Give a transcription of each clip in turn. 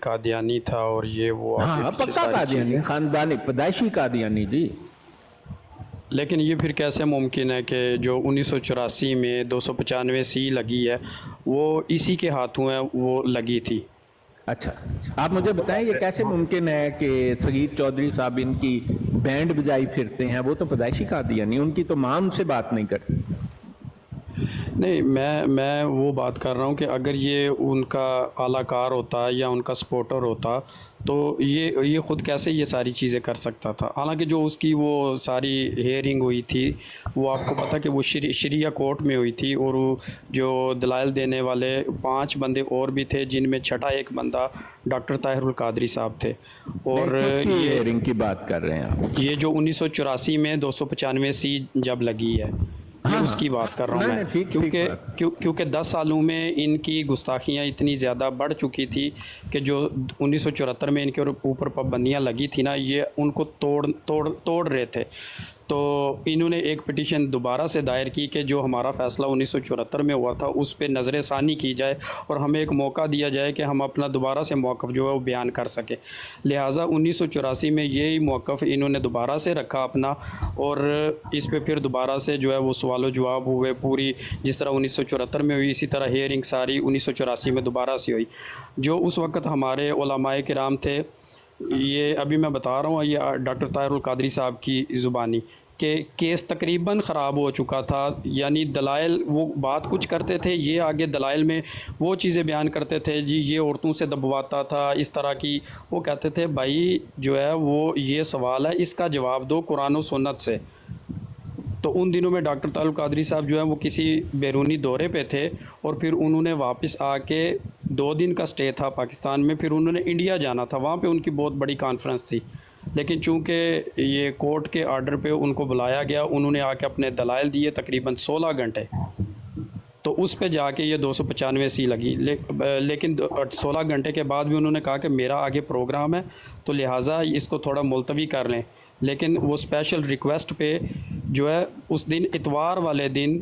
قادیانی تھا اور یہ وہ ہاں پکا قادیانی، خاندانی پیدائشی قادیانی جی. لیکن یہ پھر کیسے ممکن ہے کہ جو 1984 میں 295 لگی ہے وہ اسی کے ہاتھوں ہے وہ لگی تھی؟ اچھا آپ مجھے بتائیں یہ کیسے ممکن ہے کہ سعید چودھری صاحب ان کی بینڈ بجائی پھرتے ہیں؟ وہ تو پیدائشی قادیانی، ان کی تو ماں ان سے بات نہیں کرتی. نہیں، میں وہ بات کر رہا ہوں کہ اگر یہ ان کا اعلیٰ کار ہوتا یا ان کا سپورٹر ہوتا تو یہ خود کیسے یہ ساری چیزیں کر سکتا تھا؟ حالانکہ جو اس کی وہ ساری ہیئرنگ ہوئی تھی وہ آپ کو پتہ کہ وہ شریعہ کورٹ میں ہوئی تھی، اور جو دلائل دینے والے 5 بندے اور بھی تھے جن میں چھٹا ایک بندہ ڈاکٹر طاہر القادری صاحب تھے. اور کس کی ہیئرنگ کی بات کر رہے ہیں آپ؟ یہ جو 1984 میں 295 جب لگی ہے یہ اس کی بات کر رہا ہوں میں، کیونکہ 10 سالوں میں ان کی گستاخیاں اتنی زیادہ بڑھ چکی تھی کہ جو 1974 میں ان کے اوپر پابندیاں لگی تھی نا یہ ان کو توڑ رہے تھے. تو انہوں نے ایک پٹیشن دوبارہ سے دائر کی کہ جو ہمارا فیصلہ 1974 میں ہوا تھا اس پہ نظر ثانی کی جائے اور ہمیں ایک موقع دیا جائے کہ ہم اپنا دوبارہ سے موقف جو ہے وہ بیان کر سکیں. لہٰذا 1984 میں یہی موقف انہوں نے دوبارہ سے رکھا اپنا، اور اس پہ پھر دوبارہ سے جو ہے وہ سوال و جواب ہوئے پوری، جس طرح 1974 میں ہوئی اسی طرح ہیئرنگ ساری 1984 میں دوبارہ سے ہوئی. جو اس وقت ہمارے علماء کرام تھے، یہ ابھی میں بتا رہا ہوں یہ ڈاکٹر طاہر القادری صاحب کی زبانی، کہ کیس تقریباً خراب ہو چکا تھا. یعنی دلائل وہ بات کچھ کرتے تھے، یہ آگے دلائل میں وہ چیزیں بیان کرتے تھے جی یہ عورتوں سے دبواتا تھا اس طرح کی. وہ کہتے تھے بھائی جو ہے وہ یہ سوال ہے اس کا جواب دو قرآن و سنت سے. تو ان دنوں میں ڈاکٹر طاہر القادری صاحب جو ہے وہ کسی بیرونی دورے پہ تھے، اور پھر انہوں نے واپس آ کے 2 دن کا سٹے تھا پاکستان میں، پھر انہوں نے انڈیا جانا تھا، وہاں پہ ان کی بہت بڑی کانفرنس تھی. لیکن چونکہ یہ کورٹ کے آرڈر پہ ان کو بلایا گیا، انہوں نے آ کے اپنے دلائل دیے تقریباً 16 گھنٹے، تو اس پہ جا کے یہ 295 لگی. لیکن 16 گھنٹے کے بعد بھی انہوں نے کہا کہ میرا آگے پروگرام ہے تو لہٰذا اس کو تھوڑا ملتوی کر لیں. لیکن وہ اسپیشل ریکویسٹ پہ جو ہے اس دن اتوار والے دن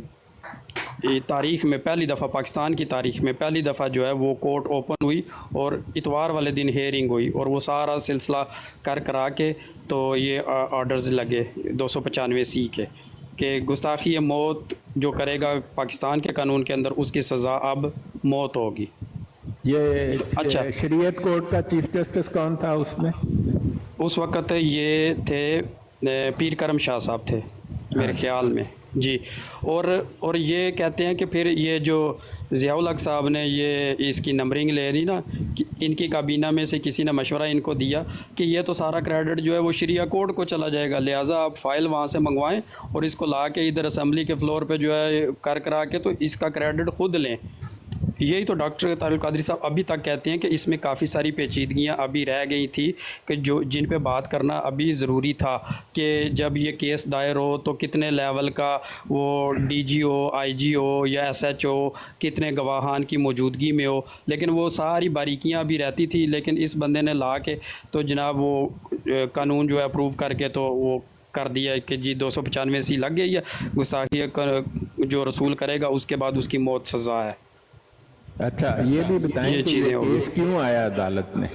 تاریخ میں پہلی دفعہ، پاکستان کی تاریخ میں پہلی دفعہ جو ہے وہ کورٹ اوپن ہوئی اور اتوار والے دن ہیئرنگ ہوئی، اور وہ سارا سلسلہ کرا کے تو یہ آرڈرز لگے 295 کے کہ گستاخی موت جو کرے گا پاکستان کے قانون کے اندر اس کی سزا اب موت ہوگی. یہ اچھا، شریعت کورٹ کا چیف جسٹس کون تھا اس میں؟ اس وقت یہ تھے پیر کرم شاہ صاحب تھے میرے خیال میں جی. اور یہ کہتے ہیں کہ پھر یہ جو ضیاء الحق صاحب نے یہ اس کی نمبرنگ لے لی نا، ان کی کابینہ میں سے کسی نے مشورہ ان کو دیا کہ یہ تو سارا کریڈٹ جو ہے وہ شریعہ کورٹ کو چلا جائے گا، لہٰذا آپ فائل وہاں سے منگوائیں اور اس کو لا کے ادھر اسمبلی کے فلور پہ جو ہے کرا کے تو اس کا کریڈٹ خود لیں. یہی تو ڈاکٹر طاہر القادری صاحب ابھی تک کہتے ہیں کہ اس میں کافی ساری پیچیدگیاں ابھی رہ گئی تھی کہ جن پہ بات کرنا ابھی ضروری تھا، کہ جب یہ کیس دائر ہو تو کتنے لیول کا وہ ڈی جی او، آئی جی او یا ایس ایچ او کتنے گواہان کی موجودگی میں ہو. لیکن وہ ساری باریکیاں ابھی رہتی تھی، لیکن اس بندے نے لا کے تو جناب وہ قانون جو ہے اپروو کر کے تو وہ کر دیا کہ جی 295 لگ گئی ہے، گستاخی جو رسول کرے گا اس کے بعد اس کی موت سزا ہے. اچھا یہ بھی بتائیں کہ یہ کیس کیوں آیا عدالت میں؟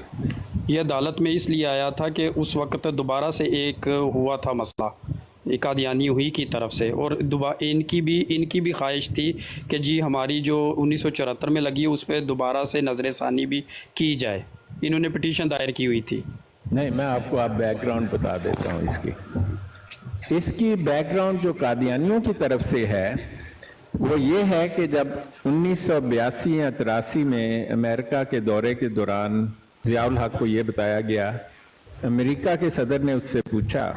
یہ عدالت میں اس لیے آیا تھا کہ اس وقت دوبارہ سے ایک ہوا تھا مسئلہ قادیانی ہوئی کی طرف سے، اور ان کی بھی خواہش تھی کہ جی ہماری جو 1974 میں لگی اس پہ دوبارہ سے نظر ثانی بھی کی جائے. انہوں نے پٹیشن دائر کی ہوئی تھی. نہیں میں آپ کو بیک گراؤنڈ بتا دیتا ہوں اس کی بیک گراؤنڈ جو قادیانیوں کی طرف سے ہے وہ یہ ہے کہ جب 1982 یا 83 میں امریکہ کے دورے کے دوران ضیاء الحق کو یہ بتایا گیا، امریکہ کے صدر نے اس سے پوچھا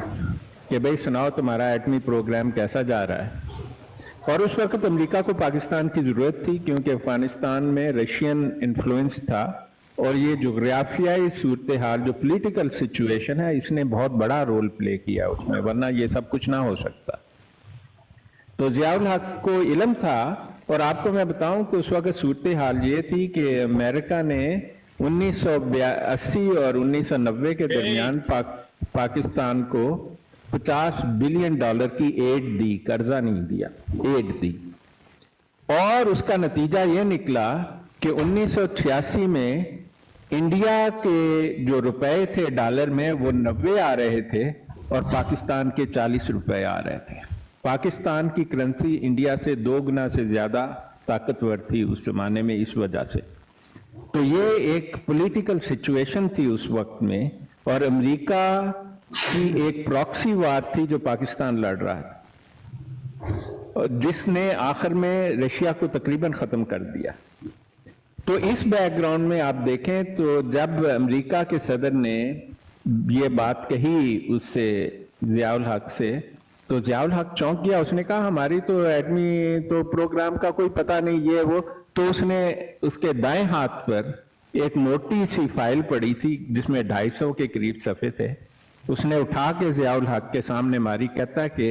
کہ بھئی سناؤ تمہارا ایٹمی پروگرام کیسا جا رہا ہے؟ اور اس وقت امریکہ کو پاکستان کی ضرورت تھی کیونکہ افغانستان میں رشین انفلوئنس تھا، اور یہ جغرافیائی صورتحال جو پولیٹیکل سچویشن ہے اس نے بہت بڑا رول پلے کیا اس میں، ورنہ یہ سب کچھ نہ ہو سکتا. تو ضیاء الحق کو علم تھا، اور آپ کو میں بتاؤں کہ اس وقت صورتحال یہ تھی کہ امریکہ نے 1980 اور 1990 کے درمیان پاکستان کو $50 بلین کی ایڈ دی، قرضہ نہیں دیا، ایڈ دی. اور اس کا نتیجہ یہ نکلا کہ 1986 میں इंडिया के जो रुपए थे डॉलर में वो 90 आ रहे थे और पाकिस्तान के 40 रुपए आ रहे थे। पाकिस्तान की करेंसी इंडिया से 2 गुना से ज्यादा ताकतवर थी उस जमाने में इस वजह से। तो ये एक पॉलिटिकल सिचुएशन थी उस वक्त में, और अमेरिका की एक प्रॉक्सी वार थी जो पाकिस्तान लड़ रहा था, जिसने आखिर में रशिया को तकरीबन खत्म कर दिया। तो इस बैकग्राउंड में आप देखें तो जब अमेरिका के सदर ने ये बात कही उससे ज़ियाउल हक से, तो ज़ियाउल हक चौंक गया। उसने कहा हमारी तो एटमी तो प्रोग्राम का कोई पता नहीं, ये वो। तो उसने उसके दाएं हाथ पर एक मोटी सी फाइल पड़ी थी जिसमें 250 के करीब सफ़े थे। उसने उठा के ज़ियाउल हक के सामने मारी, कहता कि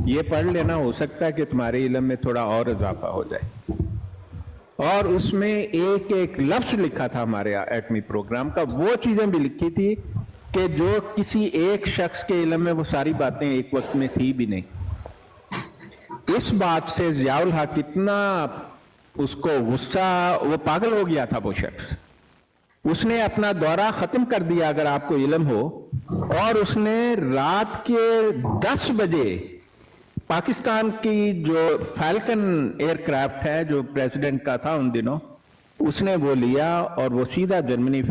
ये पढ़ लेना, हो सकता है कि तुम्हारे इल्म में थोड़ा और इजाफा हो जाए। और उसमें एक एक लफ्ज लिखा था हमारे एटमी प्रोग्राम का। वो चीजें भी लिखी थी कि जो किसी एक शख्स के इल्म में वो सारी बातें एक वक्त में थी भी नहीं। इस बात से ज़ियाउल हक इतना उसको गुस्सा, वो पागल हो गया था वो शख्स। उसने अपना दौरा खत्म कर दिया अगर आपको इल्म हो, और उसने रात के 10 बजे पाकिस्तान की जो फैल्कन एयरक्राफ्ट है जो प्रेसिडेंट का था उन दिनों, उसने वो लिया और वो सीधा जर्मनी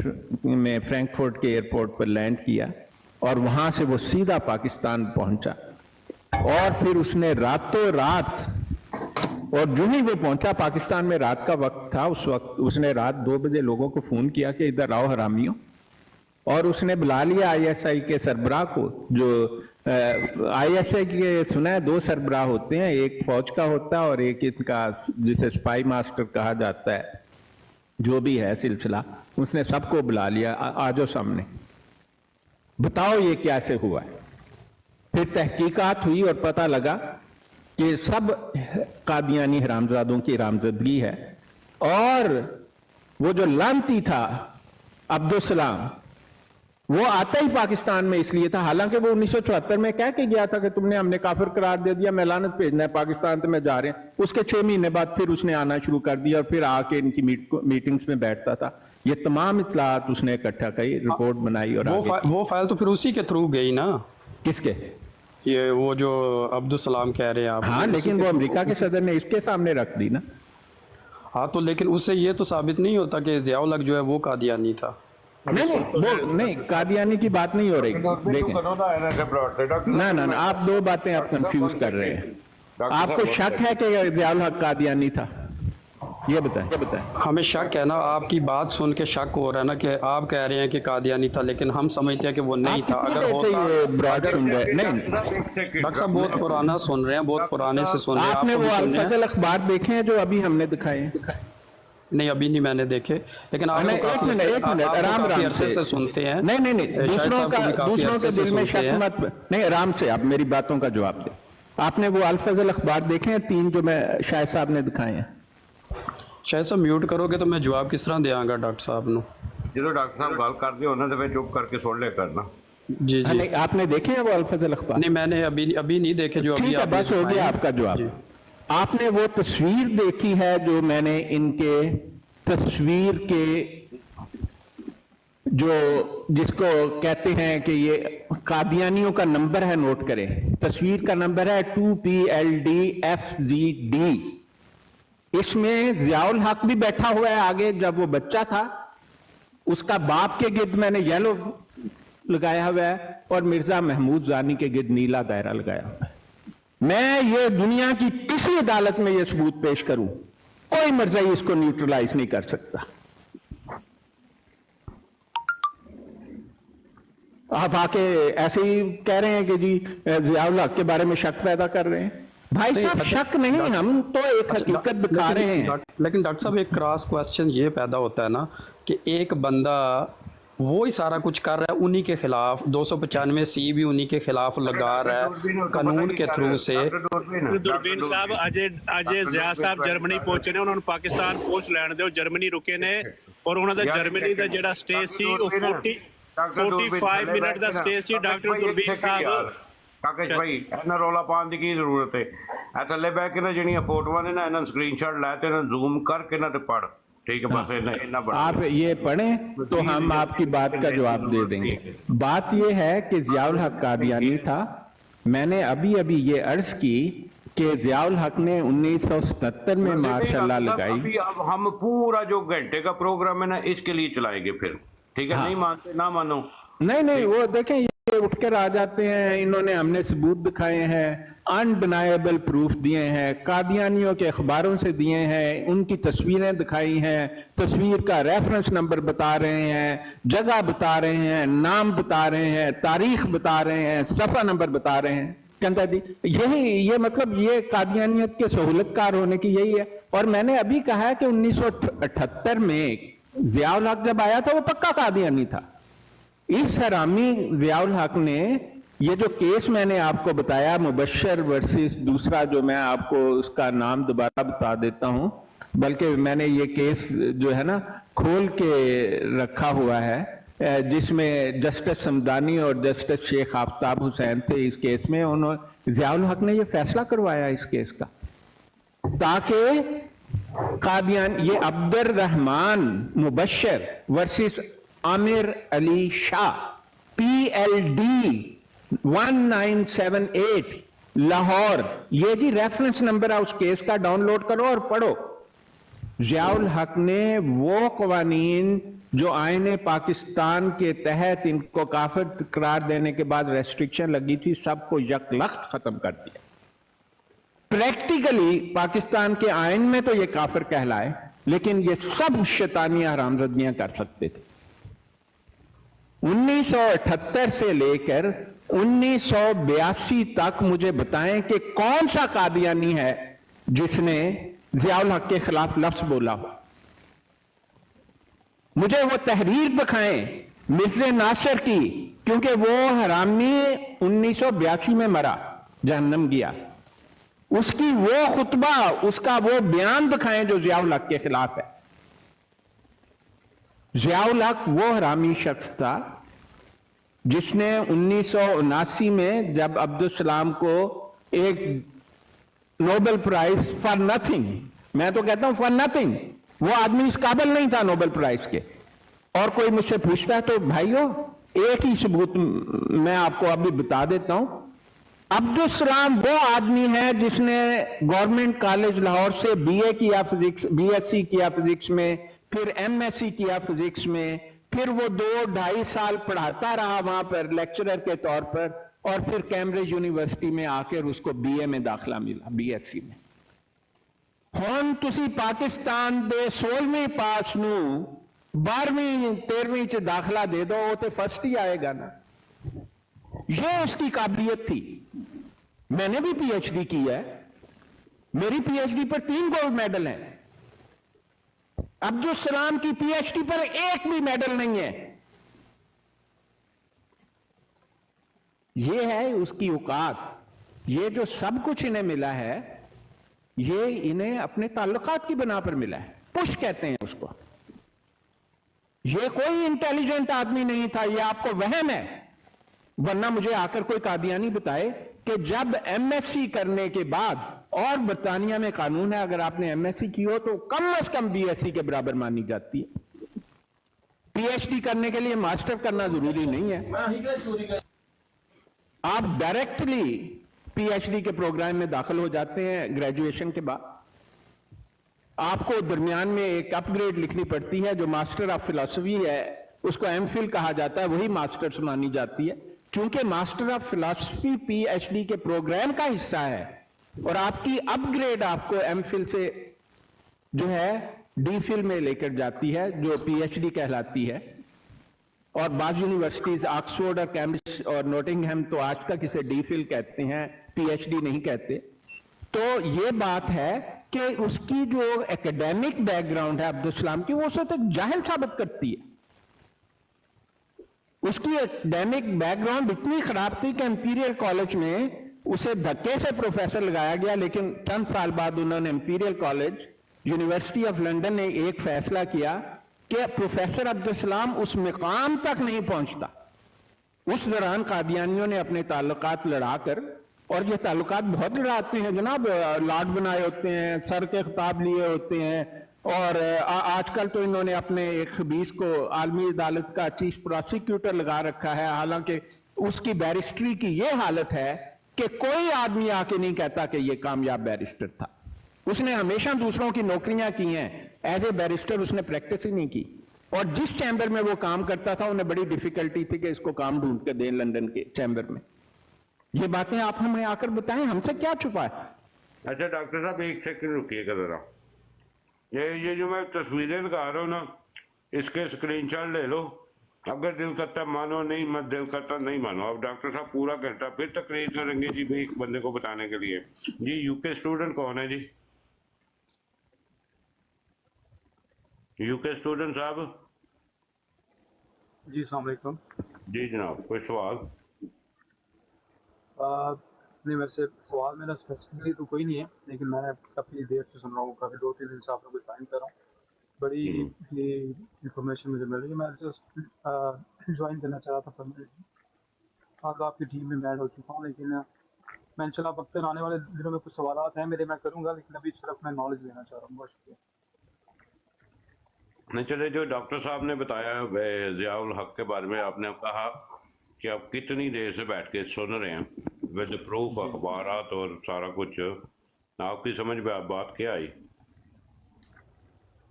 में फ्रैंकफर्ट के एयरपोर्ट पर लैंड किया, और वहां से वो सीधा पाकिस्तान पहुंचा। और फिर उसने रातों रात, और जो ही वो पहुंचा, पाकिस्तान में रात का वक्त था उस वक्त, उसने रात 2 बजे लोगों को फोन किया कि इधर आओ हरामियों, और उसने बुला लिया आईएसआई के सरबराह को। जो आईएसआई के सुना है 2 सरबराह होते हैं, एक फौज का होता है और एक इनका जिसे स्पाई मास्टर कहा जाता है, जो भी है सिलसिला। उसने सबको बुला लिया, आ जाओ सामने, बताओ ये कैसे हुआ है। फिर तहकीकात हुई और पता लगा कि सब कादियानी हरामजादों की रामजदगी है। और वो जो लानती था अब्दुल सलाम, वो आता ही पाकिस्तान में इसलिए था, हालांकि वो 1974 में कह के गया था कि तुमने हमने काफिर करार दे दिया, मैं लानत भेजना है पाकिस्तान, तो मैं जा रहे हैं। उसके 6 महीने बाद फिर उसने आना शुरू कर दिया और फिर आके इनकी मीटिंग्स में बैठता था। ये तमाम इत्तलात उसने इकट्ठा की, रिपोर्ट बनाई। और वो फाइल तो फिर उसी के थ्रू गई ना। किसके? ये वो जो अब्दुल सलाम कह रहे हैं आप। हाँ, लेकिन वो अमेरिका के सदर ने इसके सामने रख दी ना। हाँ, तो लेकिन उससे ये तो साबित नहीं होता कि ज़ियाउल हक जो है वो कादियानी था। नहीं, कादियानी की बात नहीं हो रही। ना ना ना, आप 2 बातें आप कंफ्यूज कर रहे हैं। आपको शक है कि ज़ियाउल हक कादियानी था? ये बताएं। हमें शक है ना, आपकी बात सुन के शक हो रहा है ना कि आप कह रहे हैं कि कादियानी था, लेकिन हम समझते हैं कि वो नहीं था। अगर होता, ब्रॉड सुन रहे हैं। नहीं, डॉक्टर साहब बहुत पुराना सुन रहे हैं, बहुत पुराने से सुन रहे हैं। आपने वो अल-फजल अखबार देखे हैं जो अभी हमने दिखाए हैं? नहीं, अभी नहीं मैंने देखे, लेकिन आप एक मिनट आराम से सुनते हैं। नहीं, दूसरों के दिल में शक मत, नहीं, आराम से आप मेरी बातों का जवाब दें। आपने वो अल-फजल अखबार देखे हैं 3 जो मैं शायद साहब ने दिखाए हैं? शायद साहब म्यूट करोगे तो मैं जवाब किस तरह देंगा डॉक्टर साहब ਨੂੰ? ਜਦੋਂ ਡਾਕਟਰ ਸਾਹਿਬ ਗੱਲ ਕਰਦੇ ਹੋ ਨਾ ਤੇ ਫਿਰ ਚੁੱਪ ਕਰਕੇ ਸੁਣ ਲਿਆ करना। जी जी। नहीं, आपने देखे हैं वो अल-फजल अखबार? नहीं, मैंने अभी नहीं देखे जो अभी। ठीक है, बस हो गया आपका जवाब। आपने वो तस्वीर देखी है जो मैंने इनके तस्वीर के जो जिसको कहते हैं कि ये कादियानियों का नंबर है, नोट करें, तस्वीर का नंबर है 2PLDFZD। इसमें ज़ियाउल हक भी बैठा हुआ है आगे। जब वो बच्चा था उसका बाप के गिर्द मैंने येलो लगाया हुआ है और मिर्जा महमूद जानी के गिर्द नीला दायरा लगाया हुआ है। मैं ये दुनिया की किसी अदालत में ये सबूत पेश करूं, कोई मर्ज़ई इसको न्यूट्रलाइज नहीं कर सकता। आप आके ऐसे ही कह रहे हैं कि जी ज़ियाउल हक के बारे में शक पैदा कर रहे हैं। भाई साहब, शक नहीं, हम तो एक हकीकत दिखा रहे हैं। लेकिन डॉक्टर साहब एक क्रॉस क्वेश्चन ये पैदा होता है ना कि एक बंदा वो ही सारा कुछ कर रहा है, उन्हीं के खिलाफ 295C भी उन्हीं के खिलाफ लगा रहा है कानून के थ्रू से। दुर्बीन साहब अजय ज़िया साहब जर्मनी पहुंचे ने, उन्होंने पाकिस्तान पहुंच लैन दो, जर्मनी रुके ने, और उन्होंने जर्मनी का जेड़ा स्टे सी 45 मिनट का स्टे सी। डॉक्टर दुर्बीन साहब ਕਾਕੇਸ਼ ਭਾਈ ਇਹਨਾਂ ਰੌਲਾ ਪਾਉਣ ਦੀ ਕੀ ਜ਼ਰੂਰਤ ਹੈ? ਇਹ ਥੱਲੇ ਬਹਿ ਕੇ ਨਾ ਜਿਹੜੀਆਂ ਫੋਟੋਆਂ ਨੇ ਨਾ, ਇਹਨਾਂ ਨੂੰ ਸਕਰੀਨਸ਼ਾਟ ਲੈ ਤੇ ਇਹਨਾਂ ਜ਼ੂਮ ਕਰਕੇ ਨਾ ਤੇ ਪੜ ठीक है, बस इतना बड़ा आप ये पढ़ें तो हम आपकी बात का जवाब दे देंगे। बात ये है कि ज़ियाउल हक कादियानी था। मैंने अभी अभी ये अर्ज की कि ज़ियाउल हक ने 1977 में मार्शल लगाई। अभी अब हम पूरा जो घंटे का प्रोग्राम है ना इसके लिए चलाएंगे फिर, ठीक है? नहीं मानते ना मानो। नहीं, वो देखें ये उठ कर आ जाते हैं, इन्होंने हमने सबूत दिखाए हैं, अनडिनाएबल प्रूफ दिए हैं, कादियानियों के अखबारों से दिए हैं, उनकी तस्वीरें दिखाई हैं, तस्वीर का रेफरेंस नंबर बता रहे हैं, जगह बता रहे हैं, नाम बता रहे हैं, तारीख बता रहे हैं, सफा नंबर बता रहे हैं। कहता जी ये मतलब ये कादियानियत के सहूलतकार होने की यही है। और मैंने अभी कहा है कि 1978 में ज़ियाउल हक जब आया था वो पक्का कादियानी था। इस हरामी ज़ियाउल हक ने ये जो केस मैंने आपको बताया मुबश्शिर वर्सेस दूसरा, जो मैं आपको उसका नाम दोबारा बता देता हूं, बल्कि मैंने ये केस जो है ना खोल के रखा हुआ है, जिसमें जस्टिस समदानी और जस्टिस शेख आफ्ताब हुसैन थे। इस केस में उन्होंने ज़ियाउल हक ने ये फैसला करवाया इस केस का, ताकि कादियान ये अब्दुर रहमान मुबश्शिर वर्सेस आमिर अली शाह PLD 1978 लाहौर, ये जी रेफरेंस नंबर है उस केस का, डाउनलोड करो और पढ़ो। ज़ियाउल हक ने वो कवानीन जो आईने पाकिस्तान के तहत इनको काफिर करार देने के बाद रेस्ट्रिक्शन लगी थी, सबको यकलख्त खत्म कर दिया। प्रैक्टिकली पाकिस्तान के आइन में तो ये काफिर कहलाए, लेकिन ये सब शैतानियां हरामजादियां कर सकते थे। 1978 से लेकर 1982 तक मुझे बताएं कि कौन सा कादियानी है जिसने ज़ियाउल हक के खिलाफ लफ्ज बोला हो। मुझे वो तहरीर दिखाएं मिर्ज़ा नासिर की, क्योंकि वो हरामी 1982 में मरा, जहन्नम गया। उसकी वो खुतबा, उसका वो बयान दिखाएं जो ज़ियाउल हक के खिलाफ है। ज़ियाउल हक वो हरामी शख्स था जिसने 1979 में जब अब्दुल सलाम को एक नोबेल प्राइज फॉर नथिंग, मैं तो कहता हूं फॉर नथिंग, वो आदमी इस काबिल नहीं था नोबेल प्राइज के। और कोई मुझसे पूछता है तो भाइयों एक ही सबूत मैं आपको अभी बता देता हूं। अब्दुल सलाम वो आदमी है जिसने गवर्नमेंट कॉलेज लाहौर से BA किया फिजिक्स, BSc किया फिजिक्स में, फिर MSc किया फिजिक्स में, फिर वो 2-2.5 साल पढ़ाता रहा वहां पर लेक्चरर के तौर पर, और फिर कैम्ब्रिज यूनिवर्सिटी में आकर उसको BA में दाखिला मिला, BSc में। हुण तुसी पाकिस्तान दे 16वीं पास नू 12वीं 13वीं च दाखिला दे दो, वो तो फर्स्ट ही आएगा ना। ये उसकी काबिलियत थी। मैंने भी PhD की है, मेरी PhD पर 3 गोल्ड मेडल हैं। अब्दुल सलाम की PhD पर एक भी मेडल नहीं है। ये है उसकी औकात। ये जो सब कुछ इन्हें मिला है, ये इन्हें अपने ताल्लुकात की बिना पर मिला है। पुश कहते हैं उसको। ये कोई इंटेलिजेंट आदमी नहीं था, ये आपको वहम है। वरना मुझे आकर कोई कादियानी बताए कि जब MSc करने के बाद, और बरतानिया में कानून है अगर आपने MSc की हो तो कम से कम BSc के बराबर मानी जाती है। PhD करने के लिए मास्टर करना जरूरी नहीं है। आप डायरेक्टली PhD के प्रोग्राम में दाखिल हो जाते हैं ग्रेजुएशन के बाद। आपको दरमियान में एक अपग्रेड लिखनी पड़ती है, जो मास्टर ऑफ फिलॉसफी है उसको MPhil कहा जाता है, वही मास्टर्स मानी जाती है। चूंकि मास्टर ऑफ फिलॉसफी PhD के प्रोग्राम का हिस्सा है, और आपकी अपग्रेड आपको MPhil से जो है DPhil में लेकर जाती है, जो PhD कहलाती है। और बाज़ यूनिवर्सिटीज ऑक्सफोर्ड और कैम्ब्रिज और नोटिंगहम तो आज तक इसे DPhil कहते हैं, PhD नहीं कहते। तो ये बात है कि उसकी जो एकेडमिक बैकग्राउंड है अब्दुल सलाम की, वो उसे तो जाहिल साबित करती है। उसकी एकेडमिक बैकग्राउंड इतनी खराब थी कि इंपीरियल कॉलेज में उसे धक्के से प्रोफेसर लगाया गया, लेकिन चंद साल बाद उन्होंने imperial college university of London ने एक फैसला किया कि प्रोफेसर अब्दुल सलाम उस मुकाम तक नहीं पहुंचता। उस दौरान कादियानियों ने अपने ताल्लुकात लड़ाकर, और ये ताल्लुकात बहुत लड़ाते हैं जनाब, लाड बनाए होते हैं, सर के खिताब लिए होते हैं, और आजकल तो इन्होंने अपने एक खबीस को आलमी अदालत का चीफ प्रोसिक्यूटर लगा रखा है, हालांकि उसकी बैरिस्ट्री की ये हालत है कि कोई आदमी आके नहीं कहता कि ये कामयाब बैरिस्टर था। उसने हमेशा दूसरों की नौकरियां की हैं, एज ए बैरिस्टर उसने प्रैक्टिस ही नहीं की, और जिस चैम्बर में वो काम करता था उन्हें बड़ी डिफिकल्टी थी कि इसको काम ढूंढ के दें लंदन के चैम्बर में। ये बातें आप हमें आकर बताएं, हमसे क्या छुपा है? अच्छा डॉक्टर साहब एक सेकंड रुकिएगा जरा, ये जो मैं तस्वीरें लगा रहा हूँ ना, इसके स्क्रीनशॉट ले लो, अगर दिल करता मानो, नहीं मत दिल करता नहीं मानो। अब डॉक्टर साहब पूरा घंटा फिर तकरीर करेंगे जी भाई एक बंदे को बताने के लिए। जी यूके स्टूडेंट कौन है जी? यूके स्टूडेंट साहब? जी अस्सलाम वालेकुम। जी जनाब, कोई सवाल? नहीं, वैसे सवाल मेरा स्पेसिफिकली तो कोई नहीं है, लेकिन मैं काफ़ी देर से सुन रहा हूँ, काफ़ी 2-3 दिन से आप लोग को टाइम कर रहा हूँ, बड़ी ये इंफॉर्मेशन मुझे मिल रही है। मैं जस्ट ज्वाइन करना चाह रहा था परमानेंटली, आज आपकी टीम में ऐड हो चुका हूँ, लेकिन मैं इंशाल्लाह वक्त आने वाले दिनों में कुछ सवाल हैं मेरे, मैं करूँगा, लेकिन अभी सिर्फ मैं नॉलेज लेना चाह रहा हूँ। बहुत शुक्रिया। नहीं चले, जो डॉक्टर साहब ने बताया ज़ियाउल हक के बारे में, आपने कहा कि आप कितनी देर से बैठ के सुन रहे हैं विद प्रूफ, अखबारात और सारा कुछ, आपकी समझ में आप बात क्या आई?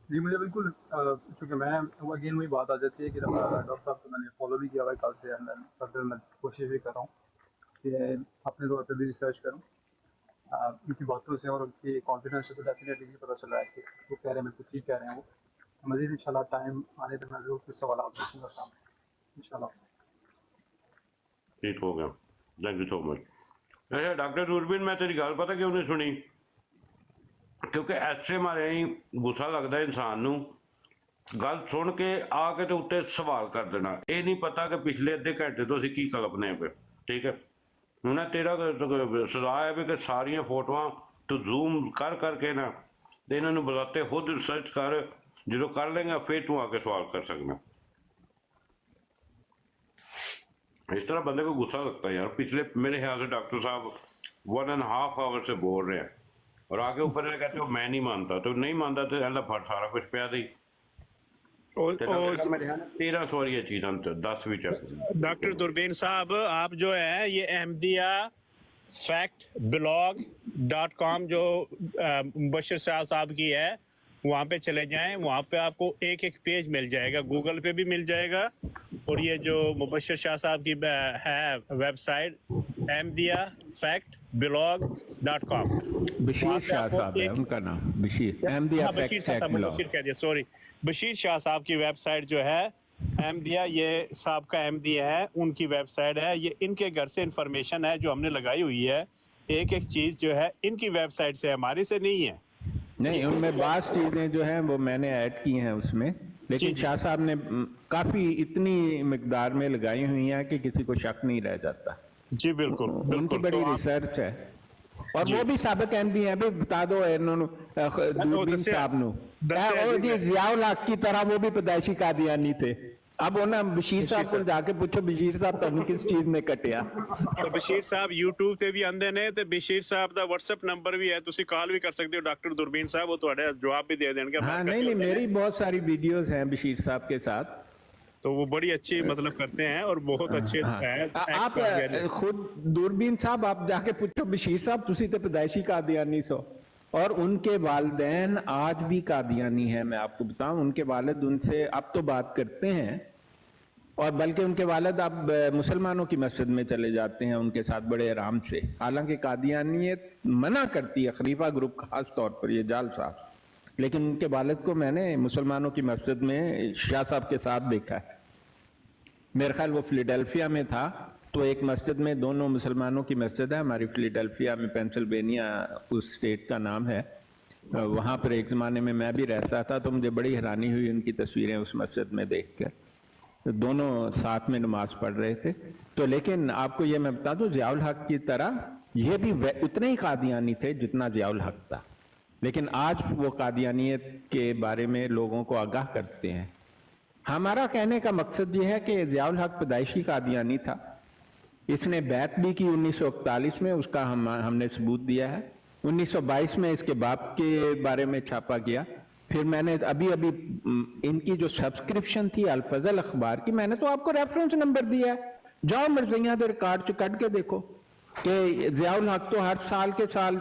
जी मुझे बिल्कुल, चूँकि मैं अगेन वही बात आ जाती है कि डॉक्टर साहब को मैंने फॉलो भी किया हुआ है कल से, फर्दर मैं कोशिश भी कर रहा हूँ कि अपने तौर पर भी रिसर्च करूँ उनकी बातों से, और उनकी कॉन्फिडेंस से तो डेफिनेटली भी पता चल रहा है कि वो कह रहे हैं बिल्कुल ठीक कह रहे हैं। वो मज़ीद इंशाल्लाह टाइम आने तक मैं ज़रूर कुछ सवाल पूछूंगा सामने इंशाल्लाह। ठीक हो गया, थैंक यू सो मच। अच्छा डॉक्टर दूरबीन, मैं तेरी गल पता क्यों नहीं सुनी? क्योंकि ऐसे मारे ही गुस्सा लगता है इंसान नू, गल सुन के आके तो उत्ते सवाल कर देना, ये नहीं पता कि पिछले अद्धे घंटे तो असीं की कल्पने पे। ठीक है, उन्हें तेरा सजा है भी कि सारिया फोटोआं तू जूम कर करके ना ते इन्हां नू बुलाते, खुद रिसर्च कर, जो कर लेंगे फिर तू आके सवाल कर सकना। इस तरह बंदे को गुस्सा लगता है यार। पिछले मेरे ख्याल से डॉक्टर साहब 1.5 आवर से बोल रहे हैं, और आगे ऊपर कहते हो मैं नहीं मानता, तो नहीं मानता तो अल्लाह फट सारा कुछ पिया दी। मेरे ख्याल 13 सवारी चीज़ां 10 भी चल। डॉक्टर दुर्बीन साहब, आप जो है ये अहमदिया फैक्ट blog.com जो मुबश्शिर शाह साहब की है, वहाँ पे चले जाएं, वहाँ पे आपको एक एक पेज मिल जाएगा, गूगल पे भी मिल जाएगा, और ये जो मुबश्शिर शाह साहब की है website Ahmadiyya fact blog.com, Bashir Shah साहब है उनका नाम, बशीर अहमदिया फैक्ट बशीर कह दिया, सॉरी, बशीर शाह साहब की वेबसाइट जो है अहमदिया, ये साहब का अहमदिया है, उनकी वेबसाइट है, ये इनके घर से इंफॉर्मेशन है जो हमने लगाई हुई है, एक एक चीज़ जो है इनकी वेबसाइट से, हमारी से नहीं है। नहीं, उनमें बात चीजें जो हैं वो मैंने ऐड की हैं उसमें, लेकिन शाह साहब ने काफी इतनी मिकदार में लगाई हुई हैं कि किसी को शक नहीं रह जाता। जी बिल्कुल, उनकी बड़ी रिसर्च है, और वो भी साबिक अहमदी हैं। बता दो दूरबीन साहब नु, ज़ियाउल हक की तरह वो भी पैदाइशी कादियानी थे। अब उन्हें बशीर साहब को जाके पूछो, बशीर साहब तुहानू किस चीज ने कटिया? तो बशीर साहब यूट्यूब ते भी आंदे ने, ते बशीर साहब दा व्हाट्सएप नंबर भी है, तुसी कॉल भी कर सकते हो डॉक्टर दुर्बीन साहब, वो तुम्हारे जवाब भी दे देंगे। हाँ, नहीं, मेरी बहुत सारी वीडियोस हैं बशीर साहब के साथ, तो वो बड़ी अच्छी मतलब करते हैं और बहुत अच्छे हैं। आप खुद दूरबीन साहब आप जाके पूछो, बशीर साहब तुसी ते पैदाइशी कादियानी सो, और उनके वालिदैन आज भी कादियानी है। मैं आपको बताऊं, उनके वालिद उनसे अब तो बात करते हैं, और बल्कि उनके वालिद अब मुसलमानों की मस्जिद में चले जाते हैं उनके साथ बड़े आराम से। हालांकि कादियानियत मना करती है, खलीफा ग्रुप खास तौर पर, ये जाल साहब, लेकिन उनके वालिद को मैंने मुसलमानों की मस्जिद में शाह साहब के साथ देखा है। मेरे ख्याल वो फिलाडेल्फिया में था, तो एक मस्जिद में, दोनों मुसलमानों की मस्जिद है हमारी फिलाडेल्फिया में, पेंसिल्वेनिया उस स्टेट का नाम है। वहाँ पर एक ज़माने में मैं भी रहता था, तो मुझे बड़ी हैरानी हुई उनकी तस्वीरें उस मस्जिद में देख कर। तो दोनों साथ में नमाज पढ़ रहे थे। तो लेकिन आपको ये मैं बता दूं, ज़ियाउल हक की तरह ये भी उतने ही कादियानी थे जितना ज़ियाउल हक था, लेकिन आज वो कादियानियत के बारे में लोगों को आगाह करते हैं। हमारा कहने का मकसद ये है कि ज़ियाउल हक पैदाइशी कादियानी था, इसने बैत भी की 1941 में, उसका हमने सबूत दिया है। 1922 में इसके बाप के बारे में छापा गया, फिर मैंने अभी अभी इनकी जो सब्सक्रिप्शन थी अल-फजल अखबार की, मैंने तो आपको रेफरेंस नंबर दिया है, जाओ मर्जियां दे रिकॉर्ड च कट के देखो कि ज़ियाउल हक तो हर साल के साल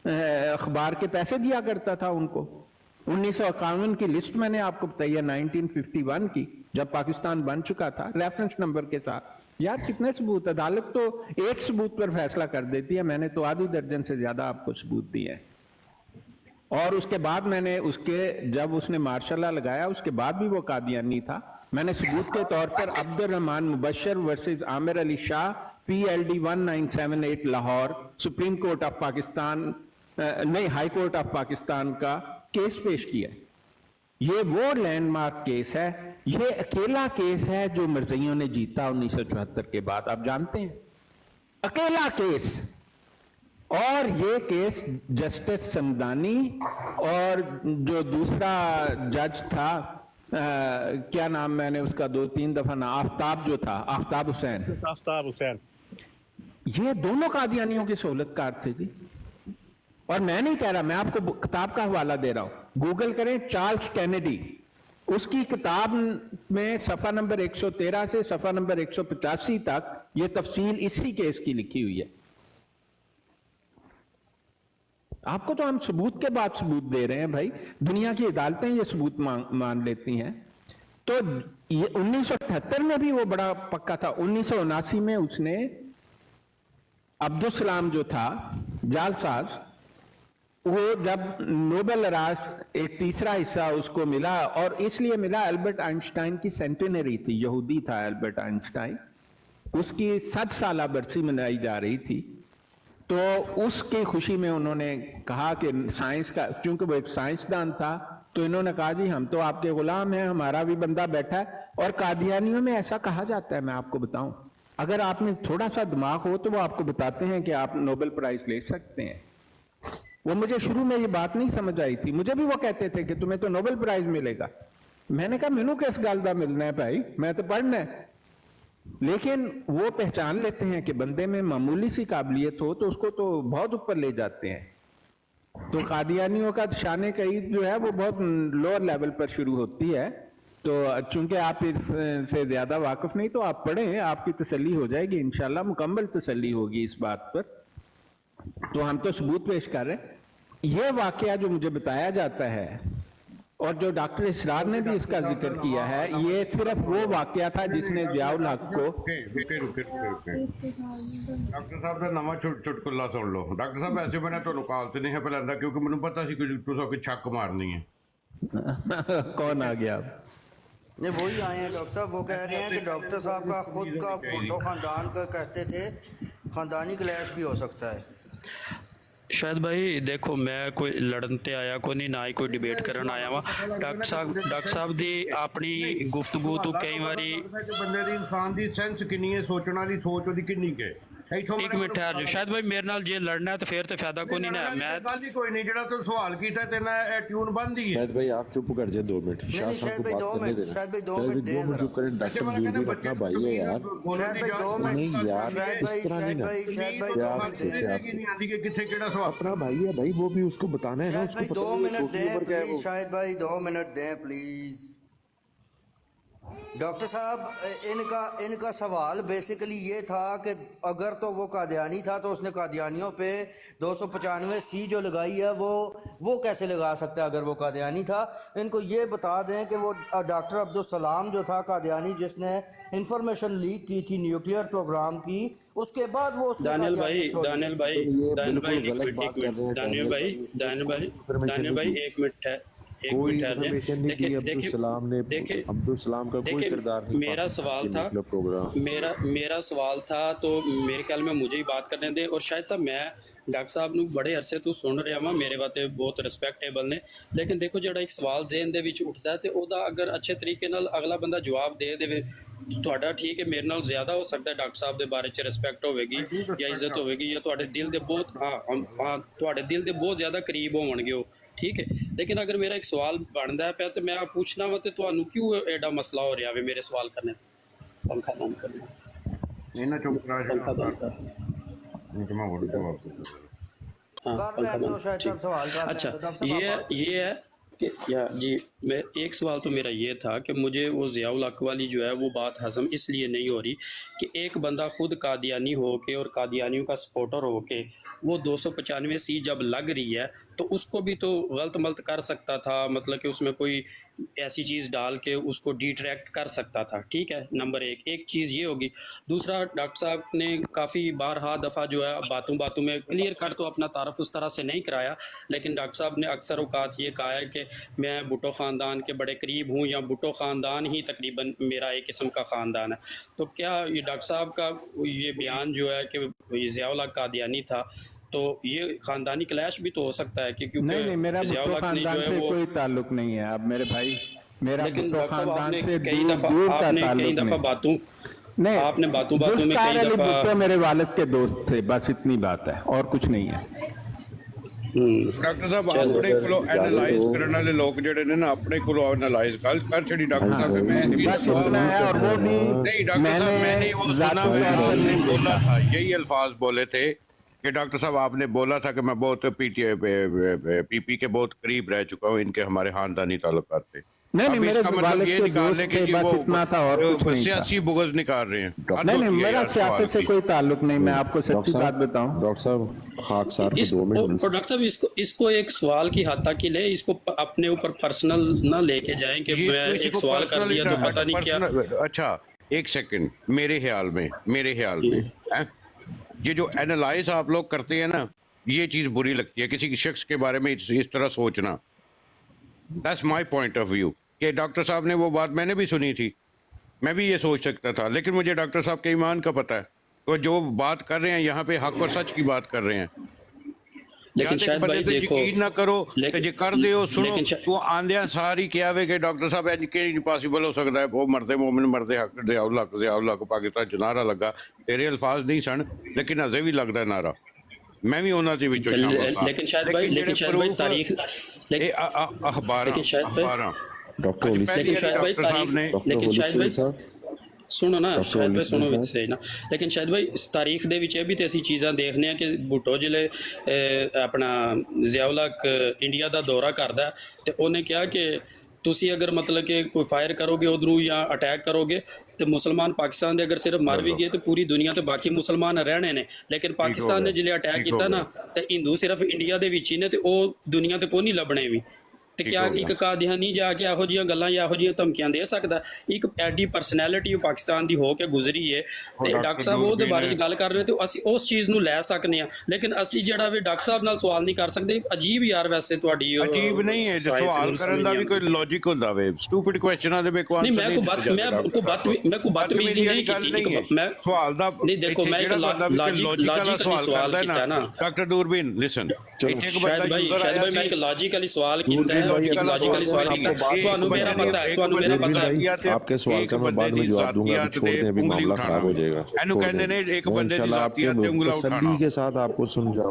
अखबार के पैसे दिया करता था उनको। 1951 की लिस्ट मैंने आपको बताई है, 1951 की, जब पाकिस्तान बन चुका था, रेफरेंस नंबर के साथ। यार कितने सबूत, अदालत तो एक सबूत पर फैसला कर देती है, मैंने तो आधी दर्जन से ज्यादा आपको सबूत दिए हैं। और उसके बाद मैंने उसके, जब उसने मार्शल लॉ लगाया उसके बाद भी वो कादियानी था, मैंने सबूत के तौर पर Abdurrahman Mubashar versus Aamir Ali Shah PLD 1978 Lahore, supreme court of Pakistan, नहीं हाई कोर्ट ऑफ पाकिस्तान का केस पेश किया। ये वो लैंडमार्क केस है, ये अकेला केस है जो मर्जियों ने जीता 1974 के बाद, आप जानते हैं, अकेला केस। और ये केस जस्टिस समदानी और जो दूसरा जज था, क्या नाम, मैंने उसका 2-3 दफा ना, आफ्ताब जो था, आफ्ताब हुसैन, ये दोनों कादियानियों के सहूलतकार थे जी। और मैं नहीं कह रहा, मैं आपको किताब का हवाला दे रहा हूं, गूगल करें, चार्ल्स कैनेडी, उसकी किताब में सफा नंबर 113 से सफा नंबर 185 तक ये तफसील इसी केस की लिखी हुई है। आपको तो हम सबूत के बाद सबूत दे रहे हैं भाई, दुनिया की अदालतें ये सबूत मान लेती हैं। तो ये 1978 में भी वो बड़ा पक्का था। 1979 में उसने अब्दुल सलाम जो था जालसाज, वो जब नोबेल अराज एक तीसरा हिस्सा उसको मिला, और इसलिए मिला, अल्बर्ट आइंस्टाइन की सेंटेनरी थी, यहूदी था अल्बर्ट आइंस्टाइन, उसकी 100 साला बरसी मनाई जा रही थी, तो उसकी खुशी में उन्होंने कहा कि साइंस का, क्योंकि वो एक साइंसदान था, तो इन्होंने कहा जी हम तो आपके गुलाम हैं, हमारा भी बंदा बैठा है। और कादियानियों में ऐसा कहा जाता है, मैं आपको बताऊं, अगर आप में थोड़ा सा दिमाग हो तो वो आपको बताते हैं कि आप नोबेल प्राइज ले सकते हैं। वो मुझे शुरू में ये बात नहीं समझ आई थी, मुझे भी वो कहते थे कि तुम्हें तो नोबेल प्राइज मिलेगा। मैंने कहा मैनू किस गल दा मिलना है भाई, मैं तो पढ़ना है। लेकिन वो पहचान लेते हैं कि बंदे में मामूली सी काबिलियत हो तो उसको तो बहुत ऊपर ले जाते हैं। तो कादियानियों का शान कईद जो है वो बहुत लोअर लेवल पर शुरू होती है। तो चूंकि आप इससे ज्यादा वाकिफ नहीं, तो आप पढ़ें, आपकी तसल्ली हो जाएगी, इंशाल्लाह मुकम्मल तसल्ली होगी इस बात पर। तो हम तो सबूत पेश कर रहे हैं। ये वाकया जो मुझे बताया जाता है और जो डॉक्टर इसरार ने भी इसका जिक्र किया है, ये सिर्फ वो वाकया था जिसने ज़ियाउल हक को। डॉक्टर साहब का नवा चुटकुला सुन लो। डॉक्टर साहब ऐसे मैंने तो काल नहीं है पहले, क्योंकि मैंने पता सी कि छक मारनी है। कौन आ गया? नहीं वही आए हैं डॉक्टर साहब, वो कह रहे हैं कि डॉक्टर साहब का खुद का फोटो खानदान का कहते थे, खानदानी क्लैश भी हो सकता है। शायद भाई देखो, मैं कोई लड़न ते आया को नहीं, ना ही कोई डिबेट करन आया वा। डॉक्टर साहब दी अपनी गुफ्तगू तो कई बारी बंदे दी इंसान दी सेंस किन्नी है, सोचण वाली सोच ओदी किन्नी के। एक मिनट ठहर जाओ, शायद भाई मेरे नाल जे लड़ना है तो फिर तो फायदा को नहीं ना। मैं गल ही कोई नहीं, जेड़ा तू सवाल कीता ते ना ट्यून बंद ही है। शायद भाई आप चुप कर जाए 2 मिनट। नहीं शायद भाई 2 मिनट, शायद भाई 2 मिनट दे जरा। चुप करें, डॉक्टर दूरबीन अपना भाई है यार। शायद भाई 2 मिनट, नहीं यार, शायद भाई 2 मिनट आंधी के किथे केड़ा सवाल अपना भाई है भाई, वो भी उसको बताना है ना, शायद भाई उसको 2 मिनट दें पता है। प्लीज, शायद भाई 2 मिनट दें प्लीज। डॉक्टर साहब इनका सवाल बेसिकली ये था कि अगर तो वो कादियानी था तो उसने कादियानियों पे 295C जो लगाई है वो कैसे लगा सकता है अगर वो कादियानी था। इनको ये बता दें कि वो डॉक्टर अब्दुल सलाम जो था कादियानी, जिसने इंफॉर्मेशन लीक की थी न्यूक्लियर प्रोग्राम की, उसके बाद वो दानियल भाई एक मिनट है, कोई इन्फॉर्मेशन नहीं दी अब्दुल सलाम ने। अब्दुल सलाम का कोई किरदार नहीं। मेरा सवाल था तो मेरे ख्याल में मुझे ही बात करने दे। और शायद साहब मैं डॉक्टर साहब ਨੂੰ बड़े अरसे तो सुन रहा वा, मेरे वास्ते बहुत रिस्पैक्टेबल ने, लेकिन देखो जो एक सवाल जेहन दे विच उठदा ते ओदा अगर अच्छे तरीके नाल अगला बंदा जवाब दे देवे ਤੁਹਾਡਾ ठीक है, मेरे नाल ज़्यादा हो सकता है डॉक्टर साहब के बारे च रिस्पैक्ट होगी या इज्जत होगी या ਤੁਹਾਡੇ दिल के बहुत ਤੁਹਾਡੇ दिल के बहुत ज़्यादा करीब होवणगे हो, ठीक है। लेकिन अगर मेरा एक सवाल बनता है तो मैं पूछना वा, तो ਤੁਹਾਨੂੰ क्यों एडा मसला हो रहा है मेरे सवाल करने? पंखा बंद करना, पंखा बंद कर। अच्छा, ये है या जी, मैं एक सवाल तो मेरा ये था कि मुझे वो ज़ियाउल हक वाली जो है वो बात हज़म इसलिए नहीं हो रही कि एक बंदा खुद कादियानी हो के और कादियानियों का सपोर्टर हो के वो 295 सी जब लग रही है तो उसको भी तो गलत मलत कर सकता था, मतलब कि उसमें कोई ऐसी चीज़ डाल के उसको डिट्रैक्ट कर सकता था। ठीक है, नंबर एक चीज़ ये होगी। दूसरा, डॉक्टर साहब ने काफ़ी बारहा दफ़ा जो है बातों बातों में क्लियर कर तो अपना तारफ़ उस तरह से नहीं कराया, लेकिन डॉक्टर साहब ने अक्सर औकात ये कहा है कि मैं भुट्टो ख़ानदान के बड़े करीब हूँ, या भुट्टो ख़ानदान ही तकरीबन मेरा एक किस्म का ख़ानदान है। तो क्या ये डॉक्टर साहब का ये बयान जो है कि ज़ियाउल हक कादियानी था, तो ये ख़ानदानी क्लैश भी तो हो सकता है कि नहीं, मेरा ज़ियाउल भुट्टो हक ने जो खानदान है से वो, कोई ताल्लुक नहीं है। अब मेरे भाई, मेरा लेकिन भुट्टो डॉक्टर साहब खानदान आपने से कई दूर दफ़ा दूर का आपने कई ताल्लुक दफ़ा नहीं। बातों नहीं, आपने बातों में जुल्फ़िकार कई अली दफ़ा भुट्टो मेरे वालिद के दोस्त थे, बस इतनी बात है और कुछ नहीं है। ਡਾਕਟਰ ਸਾਹਿਬ ਆਪਣੇ ਕੋਲੋਂ ਐਨਾਲਾਈਜ਼ ਕਰਨ ਵਾਲੇ ਲੋਕ ਜਿਹੜੇ ਨੇ ਨਾ ਆਪਣੇ ਕੋਲੋਂ ਐਨਾਲਾਈਜ਼ ਕਰ ਛੜੀ ਡਾਕਟਰ ਸਾਹਿਬ से मैं बस इतना है। और वो भी नहीं डॉक्टर साहब मैंने वो सुना मैंने बोला था, यही अल्फाज बोले थे कि डॉक्टर साहब आपने बोला था कि मैं बहुत पीपी के बहुत करीब रह चुका हूँ, इनके हमारे खानदानी ताल्लुकात थे। नहीं, मेरे इसका मतलब वालिद ये के निकाल दोस्त ले थे, कि बस वो इतना था और कुछ नहीं था। सियासी बुग़्ज़ निकाल रहे हैं। नहीं, मेरा सियासत से कोई ताल्लुक नहीं। मैं आपको सच्ची बात बताऊं, डॉक्टर साहब खाकसार को 2 मिनट और डॉक्टर साहब इसको एक सवाल की हद तक ही ले, इसको अपने ऊपर पर्सनल ना लेके जाएं कि मैं एक सवाल कर दिया तो पता नहीं क्या। अच्छा एक सेकंड, मेरे ख्याल में हैं? ये जो एनालाइज आप लोग करते हैं ना, ये चीज़ बुरी लगती है, किसी शख्स के बारे में इस तरह सोचना। That's my point of view कि डॉक्टर साहब ने वो बात मैंने भी सुनी थी, मैं भी ये सोच सकता था, लेकिन मुझे डॉक्टर साहब के ईमान का पता है, तो जो बात कर रहे हैं यहाँ पे हक और सच की बात कर रहे हैं। लेकिन शायद भाई देखो, यकीन ना करो कि जे कर दे हो सुनो तो आंदिया सारी क्या वे कि डॉक्टर साहब एज के पॉसिबल हो सकता है वो मरते मोमिन मरते हक ज़ियाउल हक पाकिस्तान च नारा लगा, तेरे अल्फाज नहीं सन लेकिन अजे भी लगता नारा, मैं भी उन्होंने विचों शामिल था। लेकिन शायद भाई तारीख सुनो ना, शायद भाई सुनो सही ना, लेकिन शायद भाई इस तारीख दे विच भी तो ऐसी चीज़ां देखने हैं कि भुट्टो जिले अपना ज़ियाउल हक इंडिया का दौरा करदा ते उन्हें कहा कि तुसी अगर मतलब कि कोई फायर करोगे उधरों या अटैक करोगे तो मुसलमान पाकिस्तान दे अगर सिर्फ मर भी गए तो पूरी दुनिया तो बाकी मुसलमान रहने ने, लेकिन पाकिस्तान ने जिले अटैक किया ना तो हिंदू सिर्फ इंडिया दे विच ही ने ते ओ दुनिया ते कोई नहीं लभने भी। ਤੇ ਕਿਆ ਇੱਕ ਕਾਦੀਆਨੀ ਜਾ ਕੇ ਇਹੋ ਜਿਹੀਆਂ ਗੱਲਾਂ ਜਾਂ ਇਹੋ ਜਿਹੀਆਂ ਧਮਕੀਆਂ ਦੇ ਸਕਦਾ? ਇੱਕ ਐਡੀ ਪਰਸਨੈਲਿਟੀ ਪਾਕਿਸਤਾਨ ਦੀ ਹੋ ਕੇ ਗੁਜ਼ਰੀ ਹੈ ਤੇ ਡਾਕਟਰ ਸਾਹਿਬ ਉਹਦੇ ਬਾਰੇ ਚ ਗੱਲ ਕਰ ਰਹੇ ਤੇ ਅਸੀਂ ਉਸ ਚੀਜ਼ ਨੂੰ ਲੈ ਸਕਨੇ ਆ, ਲੇਕਿਨ ਅਸੀਂ ਜਿਹੜਾ ਵੀ ਡਾਕਟਰ ਸਾਹਿਬ ਨਾਲ ਸਵਾਲ ਨਹੀਂ ਕਰ ਸਕਦੇ। ਅਜੀਬ ਯਾਰ ਵੈਸੇ ਤੁਹਾਡੀ ਅਜੀਬ ਨਹੀਂ ਹੈ, ਸਵਾਲ ਕਰਨ ਦਾ ਵੀ ਕੋਈ ਲੌਜੀਕ ਹੁੰਦਾ ਵੇ, ਸਟੂਪਿਡ ਕੁਐਸਚਨਾਂ ਦੇ ਵਿੱਚ ਕੋਈ ਆਨਸਰ ਨਹੀਂ। ਮੈਂ ਕੋਈ ਬਦਤਮੀਜ਼ੀ ਨਹੀਂ ਕੀਤੀ, ਮੈਂ ਸਵਾਲ ਦਾ ਨਹੀਂ ਦੇਖੋ ਮੈਂ ਇੱਕ ਲੌਜੀਕਲੀ ਸਵਾਲ ਕੀਤਾ ਨਾ ਡਾਕਟਰ ਦੂਰਬੀਨ ਲਿਸਨ, ਇੱਥੇ ਇੱਕ ਸ਼ਾਇਦ ਭਾਈ ਮੈਂ ਇੱਕ ਲੌਜੀਕਲੀ ਸਵਾਲ ਕੀਤਾ है, लॉजिकली सवाल आपके सवाल का मैं बाद में जवाब दूंगा, अभी छोड़ दें, अभी मामला खराब हो जाएगा। इंशाल्लाह आपके तसल्ली के साथ आपको समझाओ।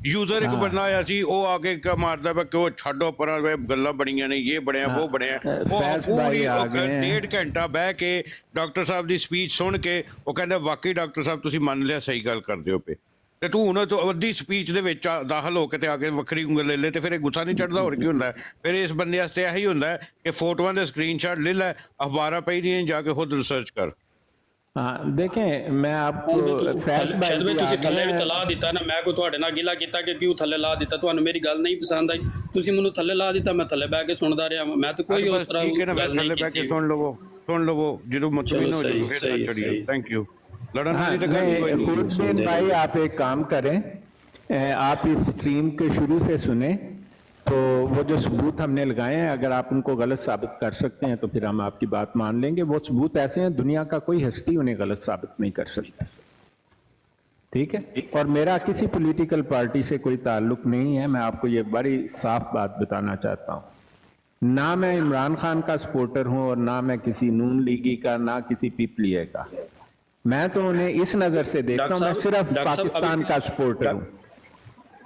यूजर एक बंदा आया सी वो आके क्या मारदा है कि वो छाड़ो पर गल्लां बड़ियां ने, ये बड़िया वो बड़िया, वो पूरी 1.5 घंटा बह के डॉक्टर साहब की स्पीच सुन के वो कहंदा वाकई डॉक्टर साहब तुसीं मान लिया सही गल करदे हो पे, ਤੇ ਤੂੰ ਉਹਨਾਂ ਤੋਂ ਅੱਧੀ ਸਪੀਚ ਦੇ ਵਿੱਚ ਦਾਖਲ ਹੋ ਕੇ ਤੇ ਆ ਕੇ ਵੱਖਰੀ ਉਂਗਲ ਲੈ ਲੈ ਤੇ ਫਿਰ ਇਹ ਗੁੱਸਾ ਨਹੀਂ ਚੜਦਾ? ਹੋਰ ਕੀ ਹੁੰਦਾ? ਫਿਰ ਇਸ ਬੰਦੇ ਵਾਸਤੇ ਇਹੀ ਹੁੰਦਾ ਕਿ ਫੋਟੋਆਂ ਦੇ ਸਕਰੀਨਸ਼ਾਟ ਲੈ ਲੈ, ਅਖਬਾਰਾਂ ਪਈ ਦੀਆਂ ਜਾ ਕੇ ਖੁਦ ਰਿਸਰਚ ਕਰ। देखें मैं आपको ਤੁਸੀਂ ਥੱਲੇ ਵੀ ਤਲਾ ਦਿੱਤਾ ਨਾ, ਮੈਂ ਕੋਈ ਤੁਹਾਡੇ ਨਾਲ ਗਿਲਾ ਕੀਤਾ ਕਿ ਕਿਉਂ ਥੱਲੇ ਲਾ ਦਿੱਤਾ? ਤੁਹਾਨੂੰ ਮੇਰੀ ਗੱਲ ਨਹੀਂ ਪਸੰਦ ਆਈ, ਤੁਸੀਂ ਮੈਨੂੰ ਥੱਲੇ ਲਾ ਦਿੱਤਾ, ਮੈਂ ਥੱਲੇ ਬਹਿ ਕੇ ਸੁਣਦਾ ਰਿਹਾ, ਮੈਂ ਤਾਂ ਕੋਈ ਉਸ ਤਰ੍ਹਾਂ ਗੱਲ ਨਹੀਂ ਕੀਤੀ। ਸੁਣ ਲਵੋ ਜਦੋਂ ਮਤਲਬ ਹੋ ਜਾਵੇ ਫਿਰ ਚੜੀਏ। Thank you. हुसैन भाई आप एक काम करें, आप इस स्ट्रीम के शुरू से सुने तो वो जो सबूत हमने लगाए हैं अगर आप उनको गलत साबित कर सकते हैं तो फिर हम आपकी बात मान लेंगे। वो सबूत ऐसे हैं दुनिया का कोई हस्ती उन्हें गलत साबित नहीं कर सकता, ठीक है? और मेरा किसी पॉलिटिकल पार्टी से कोई ताल्लुक नहीं है, मैं आपको ये बड़ी साफ बात बताना चाहता हूँ। ना मैं इमरान खान का सपोर्टर हूँ और ना मैं किसी नून लीगी का, ना किसी पीपलिए का, मैं तो उन्हें इस नजर से देखता हूँ, मैं सिर्फ पाकिस्तान का सपोर्टर हूँ।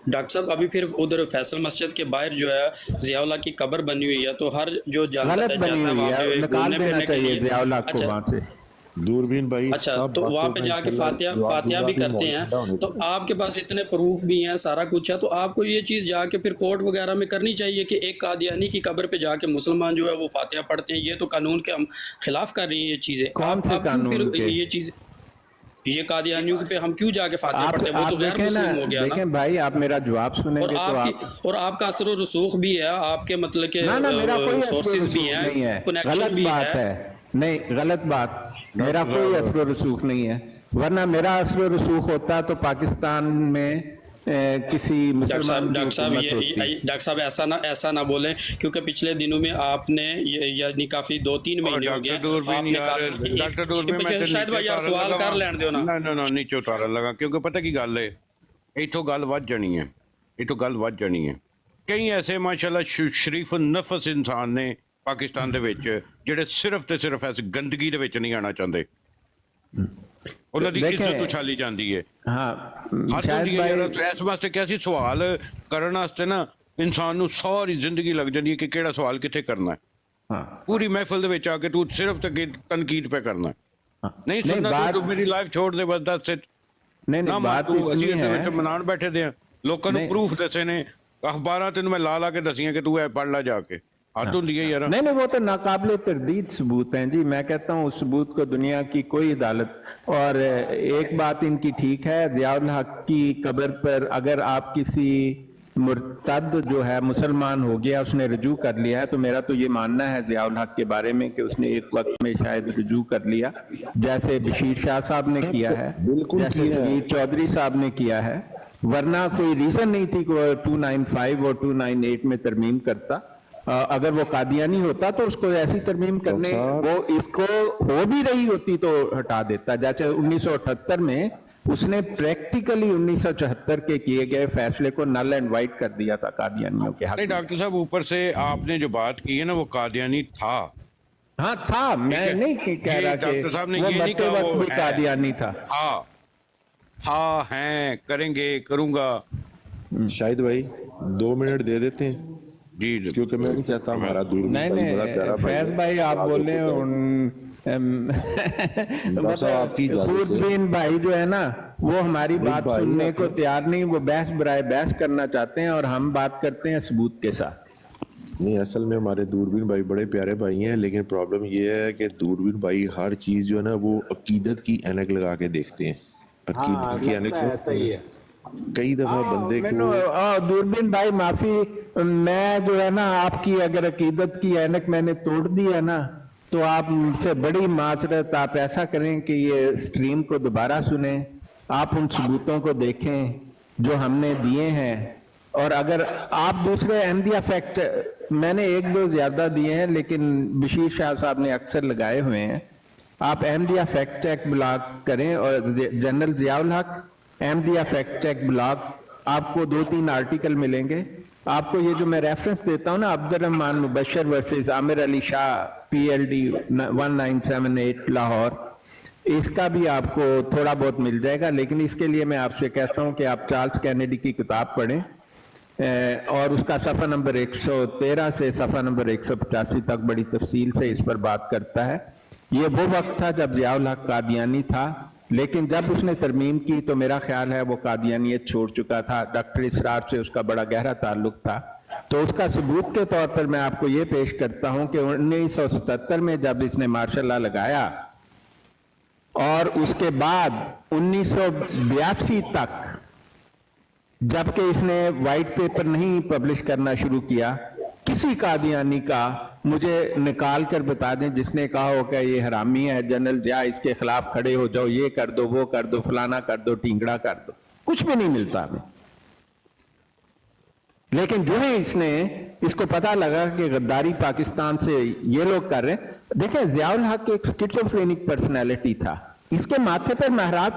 डॉक्टर साहब अभी फिर उधर फैसल मस्जिद के बाहर जो है ज़ियाउल हक की कब्र बनी हुई है, तो हर जो गलत बनी हुई है, निकाल देना चाहिए ज़ियाउल हक को वहाँ से। दूरबीन भाई अच्छा, सब तो वहाँ बातों पे का जाके इंशाल्लाह फातिहा भी करते मौजूदा हैं, होने तो चाहिए। आपके पास इतने प्रूफ भी हैं, सारा कुछ है, तो आपको ये चीज़ जाके फिर कोर्ट वगैरह में करनी चाहिए कि एक कादियानी की कब्र पे जाके मुसलमान जो है वो फातिहा पढ़ते हैं। ये तो कानून के हम खिलाफ कर रही हैं ये चीज़ें। कौन से आप क्यों कानून फिर के? ये चीज़, ये कादियानियों पे हम क्यों जाके फातिहा आप पढ़ते हैं? वो तो गैर देखें ना, मुस्लिम हो गया ना। देखें भाई, आप मेरा जवाब और सुनेंगे तो आपकी और आपका असर और रसूख भी है, आपके मतलब के ना मेरा कोई सोर्सेज भी रसूख नहीं है, हैं, कनेक्शन गलत भी बात है। नहीं, गलत बात, मेरा कोई असर रसूख नहीं है, वरना मेरा असर रसूख होता तो पाकिस्तान में किसी मुसलमान की डॉक्टर साहब हुकूमत होती। डॉक्टर साहब ऐसा ना बोलें, क्योंकि पिछले दिनों में आपने यानी काफी 2-3 महीने हो गए आपने कहा था कि डॉक्टर दूरबीन मैं शायद भाई यार सवाल कर ਲੈਣ ਦਿਓ ਨਾ। ਨਾ ਨੀਚੇ ਉਤਾਰਨ ਲਗਾ, ਕਿਉਂਕਿ ਪਤਾ ਕੀ ਗੱਲ ਹੈ, ਇੱਥੋਂ ਗੱਲ ਵੱਧ ਜਾਣੀ ਹੈ, ਕਈ ਐਸੇ ਮਾਸ਼ਾਅੱਲਾ ਸ਼ਰੀਫ ਨਫਸ ਇਨਸਾਨ ਨੇ ਪਾਕਿਸਤਾਨ ਦੇ ਵਿੱਚ ਜਿਹੜੇ ਸਿਰਫ ਤੇ ਸਿਰਫ ਇਸ ਗੰਦਗੀ ਦੇ ਵਿੱਚ ਨਹੀਂ ਆਣਾ ਚਾਹੁੰਦੇ, ਉਹਨਾਂ ਦੀ ਇੱਜ਼ਤ ਉਛਾਲੀ ਜਾਂਦੀ ਹੈ। ਹਾਂ, ਹੱਦ ਹੁੰਦੀ ਹੈ ਯਾਰ, ਇਸ ਵਾਸਤੇ ਕਿਹਾ ਸੀ ਸਵਾਲ ਕਰਨ ਵਾਸਤੇ ਨਾ ਇਨਸਾਨ ਨੂੰ ਸਾਰੀ ਜ਼ਿੰਦਗੀ ਲੱਗ ਜਾਂਦੀ ਹੈ ਕਿ ਕਿਹੜਾ ਸਵਾਲ ਕਿੱਥੇ ਕਰਨਾ ਹੈ। ਹਾਂ, ਪੂਰੀ ਮਹਿਫਿਲ ਦੇ ਵਿੱਚ ਆ ਕੇ ਤੂੰ ਸਿਰਫ ਤਨਕੀਦ ਪੇ ਕਰਨਾ, ਨਹੀਂ ਸੁਣਨਾ ਤੂੰ ਮੇਰੀ ਲਾਈਫ ਛੋੜ ਦੇ ਬਸ ਦੱਸ। ਨਹੀਂ ਨਾ ਬਾਤ ਤੂੰ ਅਸੀਂ ਇਤਨੀ ਇਹਦੇ ਵਿੱਚ ਹੈ, ਮਨਾਉਣ ਬੈਠੇ ਦੇ ਆ, ਲੋਕਾਂ ਨੂੰ ਪ੍ਰੂਫ ਦੱਸੇ ਨੇ, ਅਖਬਾਰਾਂ ਤੈਨੂੰ ਮੈਂ ਲਾ ਕੇ ਦਸੀਆਂ ਕਿ ਤੂੰ ਇਹ ਪੜ੍ਹ ਲੈ ਜਾ ਕੇ। हद होती है यार। नहीं वो तो नाकाबिले तरदीद सबूत हैं जी, मैं कहता हूँ उस सबूत को दुनिया की कोई अदालत। और एक बात इनकी ठीक है, ज़ियाउल हक की कब्र पर अगर आप किसी मुर्तद जो है मुसलमान हो गया, उसने रजू कर लिया है, तो मेरा तो ये मानना है ज़ियाउल हक के बारे में कि उसने एक वक्त में शायद रजू कर लिया, जैसे बशीर शाह साहब ने किया है, जैसे समीर चौधरी साहब ने किया है, वरना कोई रीज़न नहीं थी कि वो 295 और 298 में तरमीम करता। अगर वो कादियानी होता तो उसको ऐसी तरमीम करने, वो इसको हो भी रही होती तो हटा देता। जैसे 1978 में उसने प्रैक्टिकली 1974 के किए गए फैसले को नल एंड वाइट कर दिया था कादियानियों के हक में। डॉक्टर साहब ऊपर से आपने जो बात की है ना, वो कादियानी था। हाँ था, मैं नहीं कह रहा कि डॉक्टर साहब ने वो ये नहीं मरते कहा वक्त वो भी कादियानी था। हाँ हैं, करेंगे, करूंगा। शाहिद भाई 2 मिनट दे देते हैं जी, क्योंकि मैं नहीं चाहता हमारा दूरबीन भाई बड़ा प्यारा फैज भाई आप बोले आपकी दूरबीन भाई जो है ना, वो हमारी बात सुनने को तैयार नहीं, वो बहस बराए बहस करना चाहते हैं और हम बात करते हैं सबूत के साथ। नहीं, असल में हमारे दूरबीन भाई बड़े प्यारे भाई हैं, लेकिन प्रॉब्लम ये है कि दूरबीन भाई हर चीज जो है ना वो अकीदत की ऐनक लगा के देखते हैं। अकीदत की ऐनक से कई दफा बंदे को दूरबीन भाई माफी, मैं जो है ना आपकी अगर अकीदत की ऐनक मैंने तोड़ दी है ना, तो आप मुझसे बड़ी माजरत, आप ऐसा करें कि ये स्ट्रीम को दोबारा सुने, आप उन सबूतों को देखें जो हमने दिए हैं, और अगर आप दूसरे अहमदिया फैक्ट, मैंने 1-2 ज्यादा दिए हैं लेकिन बशीर शाह साहब ने अक्सर लगाए हुए हैं, आप अहमदिया फैक्ट चेक ब्लॉग करें और जनरल ज़ियाउल हक अहमदिया फैक्ट चेक ब्लॉग, आपको 2-3 आर्टिकल मिलेंगे। आपको ये जो मैं रेफरेंस देता हूँ ना, अब्दुर्रहमान मुबशर वर्सेस आमिर अली शाह PLD 1978 लाहौर, इसका भी आपको थोड़ा बहुत मिल जाएगा। लेकिन इसके लिए मैं आपसे कहता हूँ कि आप चार्ल्स कैनेडी की किताब पढ़ें और उसका सफ़ा नंबर 113 से सफ़ा नंबर 185 तक बड़ी तफसील से इस पर बात करता है। ये वो वक्त था जब ज़ियाउल हक कादियानी था, लेकिन जब उसने तरमीम की तो मेरा ख्याल है वो कादियानियत छोड़ चुका था। डॉक्टर इसरार से उसका बड़ा गहरा ताल्लुक था। तो उसका सबूत के तौर पर मैं आपको ये पेश करता हूं कि 1977 में जब इसने मार्शल लॉ लगाया और उसके बाद 1982 तक जबकि इसने वाइट पेपर नहीं पब्लिश करना शुरू किया, किसी कादियानी का मुझे निकाल कर बता दें जिसने कहा हो कि ये हरामी है, जनरल ज़िया इसके खिलाफ खड़े हो जाओ, ये कर दो, वो कर दो, फलाना कर दो, टिंगड़ा कर दो, कुछ भी नहीं मिलता हमें। लेकिन जो है इसको पता लगा कि गद्दारी पाकिस्तान से ये लोग कर रहे हैं। देखें, ज़ियाउल हक एक स्किज़ोफ्रेनिक पर्सनैलिटी था, इसके माथे पर महरात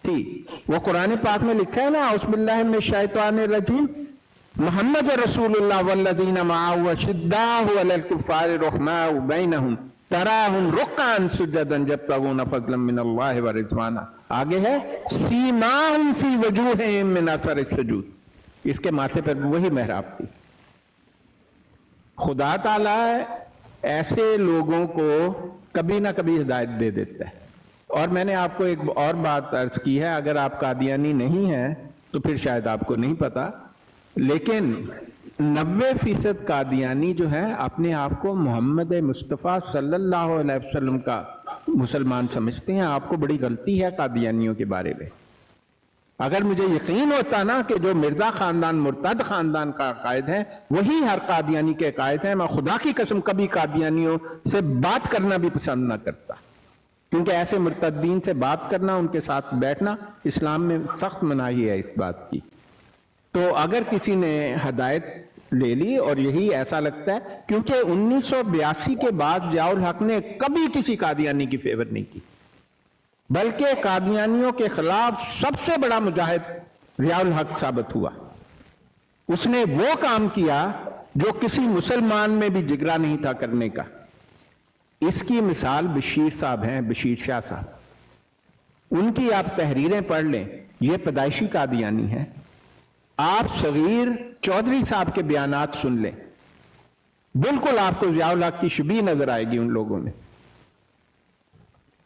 थी। वो कुरान पाक में लिखा है ना, औज़ुबिल्लाहि मिनश शैतानिर रजीम, मुहम्मद रसूलुल्लाह वल्लज़ीना मअहु अशिद्दाउ अलल कुफ़ारि रुहमाउ बैनहुम तराहुम रुक्कान सुजदन यब्तगूना फज़लन मिनल्लाहि व रिज़वाना। आगे है सीमाहुम फी वजूहिहिम मिन असरिस सुजूद, इसके माथे पर वही मेहराब थी। खुदा ताला ऐसे लोगों को कभी ना कभी हिदायत दे देता है। اور میں نے آپ کو ایک اور بات عرض کی ہے, اگر آپ قادیانی نہیں ہیں تو پھر شاید آپ کو نہیں پتا, لیکن 90% قادیانی جو ہے اپنے آپ کو محمد مصطفیٰ صلی اللہ علیہ وسلم کا مسلمان سمجھتے ہیں. آپ کو بڑی غلطی ہے قادیانیوں کے بارے میں. اگر مجھے یقین ہوتا نا کہ جو مرزا خاندان مرتد خاندان کا عقائد ہے وہی ہر قادیانی کے عقائد ہیں, میں خدا کی قسم کبھی قادیانیوں سے بات کرنا بھی پسند نہ کرتا, کیونکہ ایسے مرتدین سے بات کرنا, ان کے ساتھ بیٹھنا اسلام میں سخت مناہی ہے اس بات کی. تو اگر کسی نے ہدایت لے لی اور یہی ایسا لگتا ہے, کیونکہ 1982 کے بعد ضیاء الحق نے کبھی کسی قادیانی کی فیور نہیں کی, بلکہ قادیانیوں کے خلاف سب سے بڑا مجاہد ضیاء الحق ثابت ہوا. اس نے وہ کام کیا جو کسی مسلمان میں بھی جگرا نہیں تھا کرنے کا. اس کی مثال بشیر صاحب ہیں, بشیر شاہ صاحب. ان کی آپ تحریریں پڑھ لیں, یہ پیدائشی قادیانی ہیں. آپ صغیر چودھری صاحب کے بیانات سن لیں, بالکل آپ کو ضیاء الحق کی شبیہ نظر آئے گی ان لوگوں میں.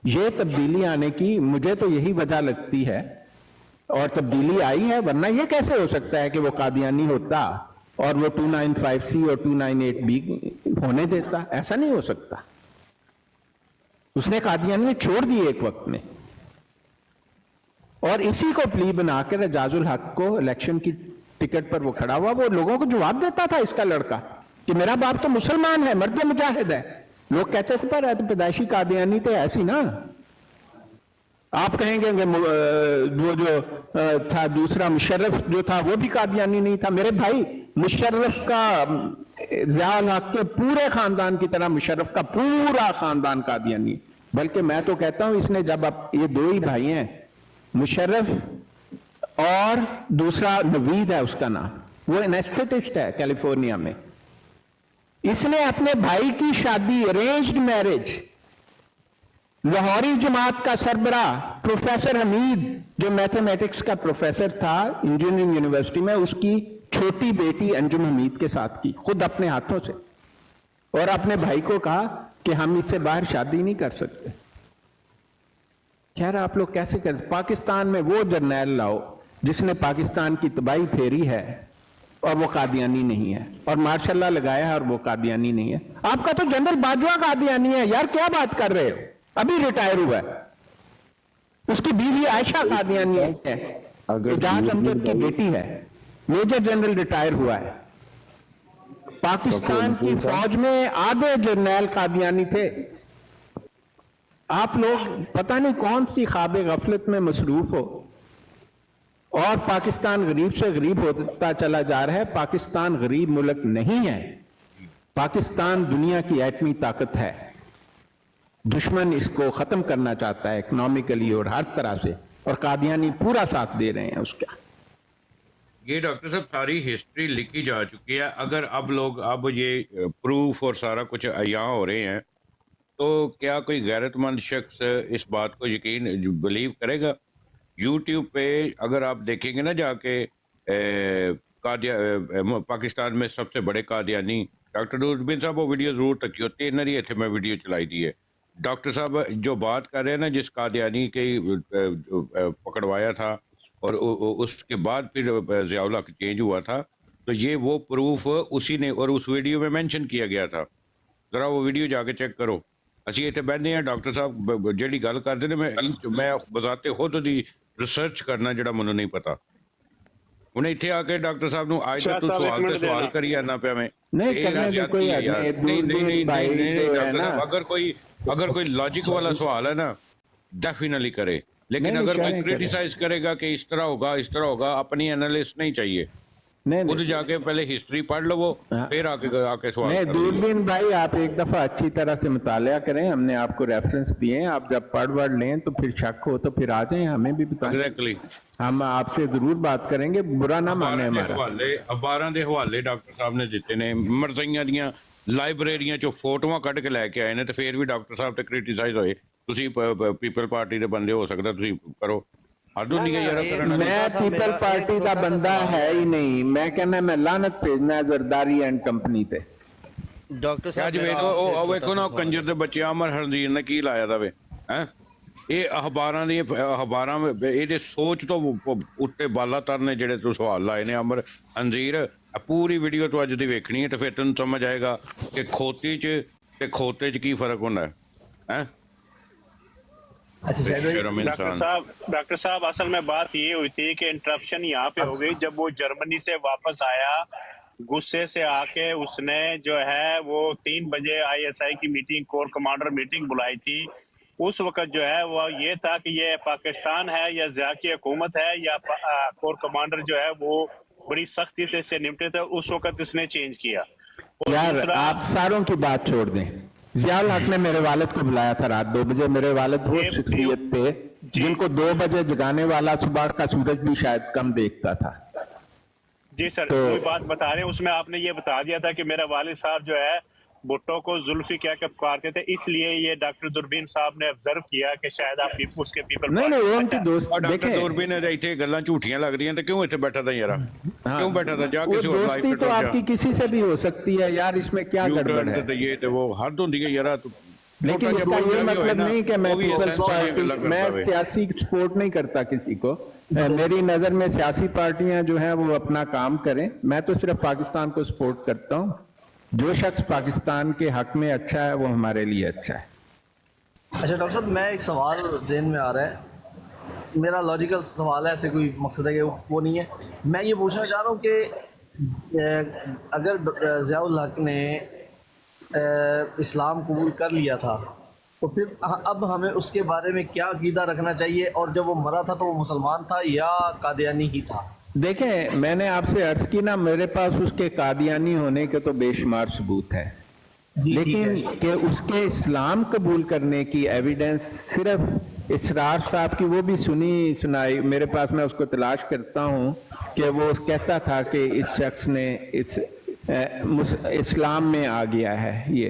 یہ تبدیلی آنے کی مجھے تو یہی وجہ لگتی ہے, اور تبدیلی آئی ہے, ورنہ یہ کیسے ہو سکتا ہے کہ وہ قادیانی ہوتا اور وہ 295C اور 298B ہونے دیتا؟ ایسا نہیں ہو سکتا. اس نے قادیانی چھوڑ دی ایک وقت میں, اور اسی کو پلی بنا کر اعجاز الحق کو الیکشن کی ٹکٹ پر وہ کھڑا ہوا. وہ لوگوں کو جواب دیتا تھا اس کا لڑکا کہ میرا باپ تو مسلمان ہے, مرد مجاہد ہے. لوگ کہتے تھے پر تو پیدائشی قادیانی تھے ایسی نا. آپ کہیں گے کہ وہ جو تھا دوسرا مشرف جو تھا وہ بھی قادیانی نہیں تھا. میرے بھائی, مشرف کا ضیاء الحق کے پورے خاندان کی طرح مشرف کا پورا خاندان قادیانی. بلکہ میں تو کہتا ہوں اس نے جب یہ دو ہی بھائی ہیں, مشرف اور دوسرا نوید ہے اس کا نام, وہ انیسٹھسٹ ہے کیلیفورنیا میں. اس نے اپنے بھائی کی شادی ارینجڈ میرج لاہوری جماعت کا سربراہ پروفیسر حمید جو میتھمیٹکس کا پروفیسر تھا انجینئرنگ یونیورسٹی میں, اس کی چھوٹی بیٹی انجم حمید کے ساتھ کی, خود اپنے ہاتھوں سے. اور اپنے بھائی کو کہا کہ ہم اس سے باہر شادی نہیں کر سکتے. خیر آپ لوگ کیسے کرتے؟ پاکستان میں وہ جرنیل لاؤ جس نے پاکستان کی تباہی پھیری ہے اور وہ قادیانی نہیں ہے, اور ماشاء اللہ لگایا ہے اور وہ قادیانی نہیں ہے. آپ کا تو جنرل باجوہ قادیانی ہے یار, کیا بات کر رہے ہو؟ ابھی ریٹائر ہوا ہے. اس کی بیوی عائشہ قادیانی ہے, اعجاز امجد کی بیٹی ہے, میجر جنرل ریٹائر ہوا ہے. پاکستان کی فوج میں آدھے جرنیل قادیانی تھے. آپ لوگ پتہ نہیں کون سی خواب غفلت میں مصروف ہو, اور پاکستان غریب سے غریب ہوتا چلا جا رہا ہے. پاکستان غریب ملک نہیں ہے, پاکستان دنیا کی ایٹمی طاقت ہے. دشمن اس کو ختم کرنا چاہتا ہے اکنامکلی اور ہر طرح سے, اور قادیانی پورا ساتھ دے رہے ہیں اس کا. یہ ڈاکٹر صاحب ساری ہسٹری لکھی جا چکی ہے. اگر اب لوگ اب یہ پروف اور سارا کچھ عیاں ہو رہے ہیں تو کیا کوئی غیرت مند شخص اس بات کو یقین بلیو کرے گا؟ یوٹیوب پہ اگر آپ دیکھیں گے نا جا کے پاکستان میں سب سے بڑے قادیانی ڈاکٹر دوربین صاحب, وہ ویڈیو ضرور تکی ہوتی ہے نری اتنے میں ویڈیو چلائی دی ہے. ڈاکٹر صاحب جو بات کر رہے ہیں نا جس قادیانی کے پکڑوایا تھا اور اس کے بعد پھر ضیاء الحق چینج ہوا تھا, تو یہ وہ پروف اسی نے اور اس ویڈیو میں مینشن کیا گیا تھا. ذرا وہ ویڈیو جا کے چیک کرو. اسی اتنے بہنے ہیں ڈاکٹر صاحب جیڑی گل کرتے ہیں میں بذات خود دی ریسرچ کرنا جڑا منو نہیں پتا. انہیں اتنے آ کے ڈاکٹر صاحب نو آج تو سوال کری آنا پہ میں اگر کوئی لاجک والا سوال ہے نا ڈیفینیٹلی کرے, لیکن اگر کوئی کریٹیسائز کرے گا کہ اس طرح ہوگا, اپنی انالیسٹ نہیں چاہیے. خود جا کے پہلے ہسٹری پڑھ لو, وہ پھر آ کے سوال نہیں. دوربین بھائی آپ ایک دفعہ اچھی طرح سے مطالعہ کریں, ہم نے آپ کو ریفرنس دیے ہیں, آپ جب پڑھ لیں تو پھر شک ہو تو پھر آ جائیں, ہمیں بھی بتائیں, ہم آپ سے ضرور بات کریں گے, برا نہ مانیں ہمارا. اخباراں دے حوالے ڈاکٹر صاحب نے دیتے نے, مرزائیاں دیاں لائبریریاں چو فوٹواں کٹ کے لے کے آئے نے, تو پھر بھی ڈاکٹر صاحب تے کریٹیسائز ہوئے. تسی پیپل پارٹی دے بندے ہو سکتا تسی کرو. میں پیپل پارٹی کا بندہ ہے ہی نہیں, میں کہنا میں لعنت بھیجنا ہے زرداری اینڈ کمپنی تے. ڈاکٹر صاحب ویکھو نا کنجر دے بچے عمر ہردیر نے کی لایا دا وے, ਇਹ ਅਖਬਾਰਾਂ ਦੀਆਂ ਅਖਬਾਰਾਂ ਇਹਦੇ ਸੋਚ ਤੋਂ ਉੱਤੇ ਬਾਲਾ ਤਰਨੇ ਜਿਹੜੇ ਤੂੰ ਸਵਾਲ ਲਾਏ ਨੇ ਅਮਰ ਅੰਜੀਰ, ਪੂਰੀ ਵੀਡੀਓ ਤੋਂ ਅੱਜ ਦੀ ਵੇਖਣੀ ਹੈ ਤੇ ਫਿਰ ਤੈਨੂੰ ਸਮਝ ਆਏਗਾ ਕਿ ਖੋਤੀ 'ਚ ਤੇ ਖੋਤੇ 'ਚ ਕੀ ਫਰਕ ਹੁੰਦਾ ਹੈ। डॉक्टर साहब असल में बात ये हुई थी कि इंटरप्शन यहाँ पे हो गई जब वो जर्मनी से वापस आया, गुस्से से आके उसने जो है वो 3 बजे ISI की मीटिंग, कोर कमांडर मीटिंग बुलाई थी। उस वक्त जो है वो ये था कि ये पाकिस्तान है या ज़िया की हुकूमत है या कोर कमांडर जो है वो बड़ी सख्ती से इससे निपटे थे। उस वक्त इसने चेंज किया। यार आप सारों की बात छोड़ दें, ज़ियाउल हक ने मेरे वालिद को बुलाया था रात 2 बजे। मेरे वालिद वो शख्सियत थे जिनको 2 बजे जगाने वाला सुबह का सूरज भी शायद कम देखता था। जी सर, कोई बात बता रहे हैं उसमें आपने ये बता दिया था कि मेरा वालिद साहब जो है भुट्टो को जुल्फी क्या क्या पुकारते थे, इसलिए ये डॉक्टर दूरबीन साहब ने ऑब्जर्व किया कि शायद आप उसके पीपल नहीं वो उनके दोस्त डॉक्टर दूरबीन ने इतने गल्लां झूठियां लग रही हैं तो क्यों इतने बैठा था यार? क्यों बैठा था? जा किसी और दोस्ती तो आपकी किसी से भी हो सकती है यार, इसमें क्या गड़बड़ है? तो ये तो वो हद होती है यार। लेकिन इसका ये मतलब नहीं कि मैं पीपल्स पार्टी, मैं सियासी सपोर्ट नहीं करता किसी को। मेरी नजर में सियासी पार्टियां जो हैं वो अपना काम करें, मैं तो सिर्फ पाकिस्तान को सपोर्ट करता हूं। जो शख्स पाकिस्तान के हक में अच्छा है वो हमारे लिए अच्छा है। अच्छा डॉक्टर साहब, मैं एक सवाल ज़हन में आ रहा है, मेरा लॉजिकल सवाल है, ऐसे कोई मकसद है कि वो नहीं है। मैं ये पूछना चाह रहा हूँ कि अगर ज़ियाउल हक ने इस्लाम कबूल कर लिया था तो फिर अब हमें उसके बारे में क्या अकीदा रखना चाहिए, और जब वो मरा था तो वो मुसलमान था या कादियानी ही था? देखें, मैंने आपसे अर्ज की ना, मेरे पास उसके कादियानी होने के तो बेशुमार सबूत है, लेकिन कि उसके इस्लाम कबूल करने की एविडेंस सिर्फ इसरार साहब की वो भी सुनी सुनाई मेरे पास, मैं उसको तलाश करता हूँ कि वो कहता था कि इस शख्स ने इस्लाम में आ गया है ये,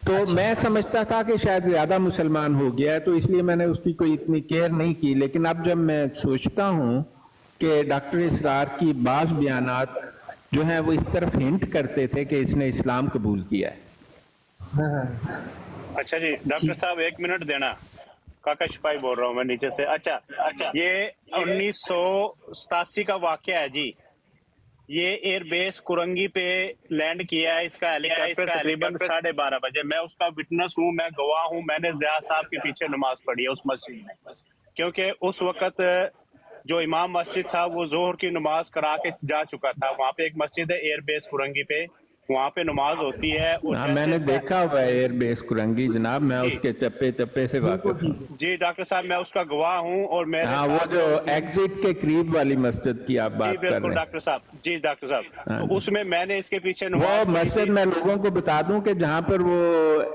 तो मैं समझता था कि शायद ज़्यादा मुसलमान हो गया है, तो इसलिए मैंने उसकी कोई इतनी केयर नहीं की। लेकिन अब जब मैं सोचता हूँ कि डॉक्टर इसरार की बाज़ बयानात जो हैं वो इस तरफ हिंट करते थे कि इसने इस्लाम कबूल किया है। अच्छा जी डॉक्टर साहब, 1 मिनट देना, काका शिपाही बोल रहा हूँ मैं नीचे से। अच्छा, ये 1987 का वाकया है जी। ये एयरबेस कुरंगी पे लैंड किया है इसका हेलीकॉप्टर तकरीबन 12:30 बजे। मैं उसका विटनेस हूँ, मैं गवाह हूँ। मैंने ज़िया साहब के पीछे नमाज पढ़ी है उस मस्जिद में, क्योंकि उस वक्त जो इमाम मस्जिद था वो जोहर की नमाज करा के जा चुका था। वहाँ पे एक मस्जिद है एयरबेस कुरंगी पे, वहाँ पे नमाज होती है। हाँ, मैंने देखा हुआ है एयरबेस कुरंगी जनाब, मैं उसके चप्पे चप्पे से वाकिफ हूँ। जी डॉक्टर साहब, मैं उसका गवाह हूँ। और मैं हाँ, वो जो एग्जिट के करीब वाली मस्जिद की आप बात कर रहे हैं। डॉक्टर साहब, जी डॉक्टर साहब, तो उसमें मैंने इसके पीछे वो मस्जिद मैं लोगों को बता दूं कि जहाँ पर वो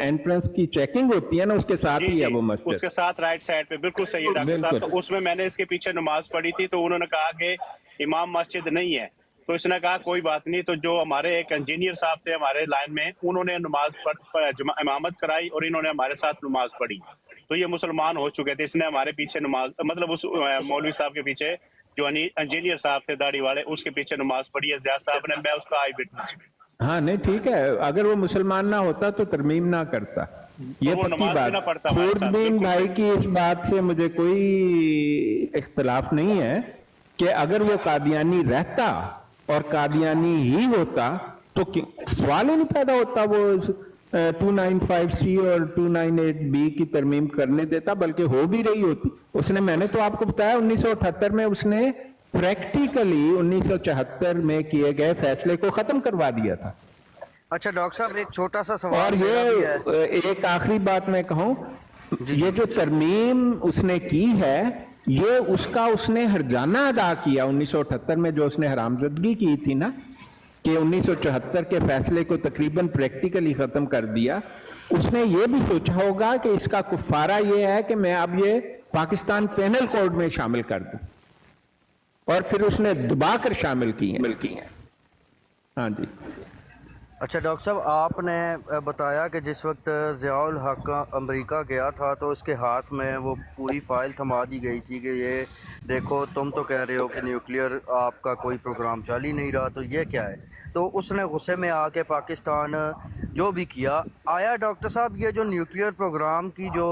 एंट्रेंस की चेकिंग होती है ना, उसके साथ ही है वो मस्जिद, उसके साथ राइट साइड पे। बिल्कुल सही है डॉक्टर साहब। तो उसमें मैंने इसके पीछे नमाज पढ़ी थी, तो उन्होंने कहा कि इमाम मस्जिद नहीं है, तो इसने कहा कोई बात नहीं। तो जो हमारे एक इंजीनियर साहब थे हमारे लाइन में, उन्होंने नमाज इमामत कराई और इन्होंने हमारे साथ नमाज पढ़ी, तो ये मुसलमान हो चुके थे। इसने हमारे पीछे नमाज, मतलब उस मौलवी साहब के पीछे जो इंजीनियर साहब थे दाढ़ी वाले, उसके पीछे नमाज पढ़ी है ज़िया साहब ने। मैं उसका आई विटनेस। हाँ नहीं ठीक है, अगर वो मुसलमान ना होता तो तरमीम ना करता, ये पक्की बात। दूरबीन भाई की इस बात से मुझे कोई इख्तलाफ नहीं है कि अगर वो कादियानी रहता और कादियानी ही होता तो सवाल ही नहीं पैदा होता वो 295C और 298B की तरमीम करने देता, बल्कि हो भी रही होती। उसने, मैंने तो आपको बताया 1978 में उसने प्रैक्टिकली 1974 में किए गए फैसले को खत्म करवा दिया था। अच्छा डॉक्टर साहब, एक छोटा सा सवाल और ये एक आखिरी बात मैं कहूँ, ये जो तरमीम उसने की है ये उसका उसने हर्जाना अदा किया 1978 में, जो उसने हरामजदगी की थी ना, कि 1974 के फैसले को तकरीबन प्रैक्टिकली खत्म कर दिया। उसने ये भी सोचा होगा कि इसका कुफारा ये है कि मैं अब ये पाकिस्तान पेनल कोड में शामिल कर दूं, और फिर उसने दबा कर शामिल की है। हाँ जी। अच्छा डॉक्टर साहब, आपने बताया कि जिस वक्त ज़ियाउल हक अमेरिका गया था तो उसके हाथ में वो पूरी फ़ाइल थमा दी गई थी कि ये देखो, तुम तो कह रहे हो कि न्यूक्लियर आपका कोई प्रोग्राम चल ही नहीं रहा, तो ये क्या है। तो उसने गुस्से में आके पाकिस्तान जो भी किया। आया डॉक्टर साहब, ये जो न्यूक्लियर प्रोग्राम की जो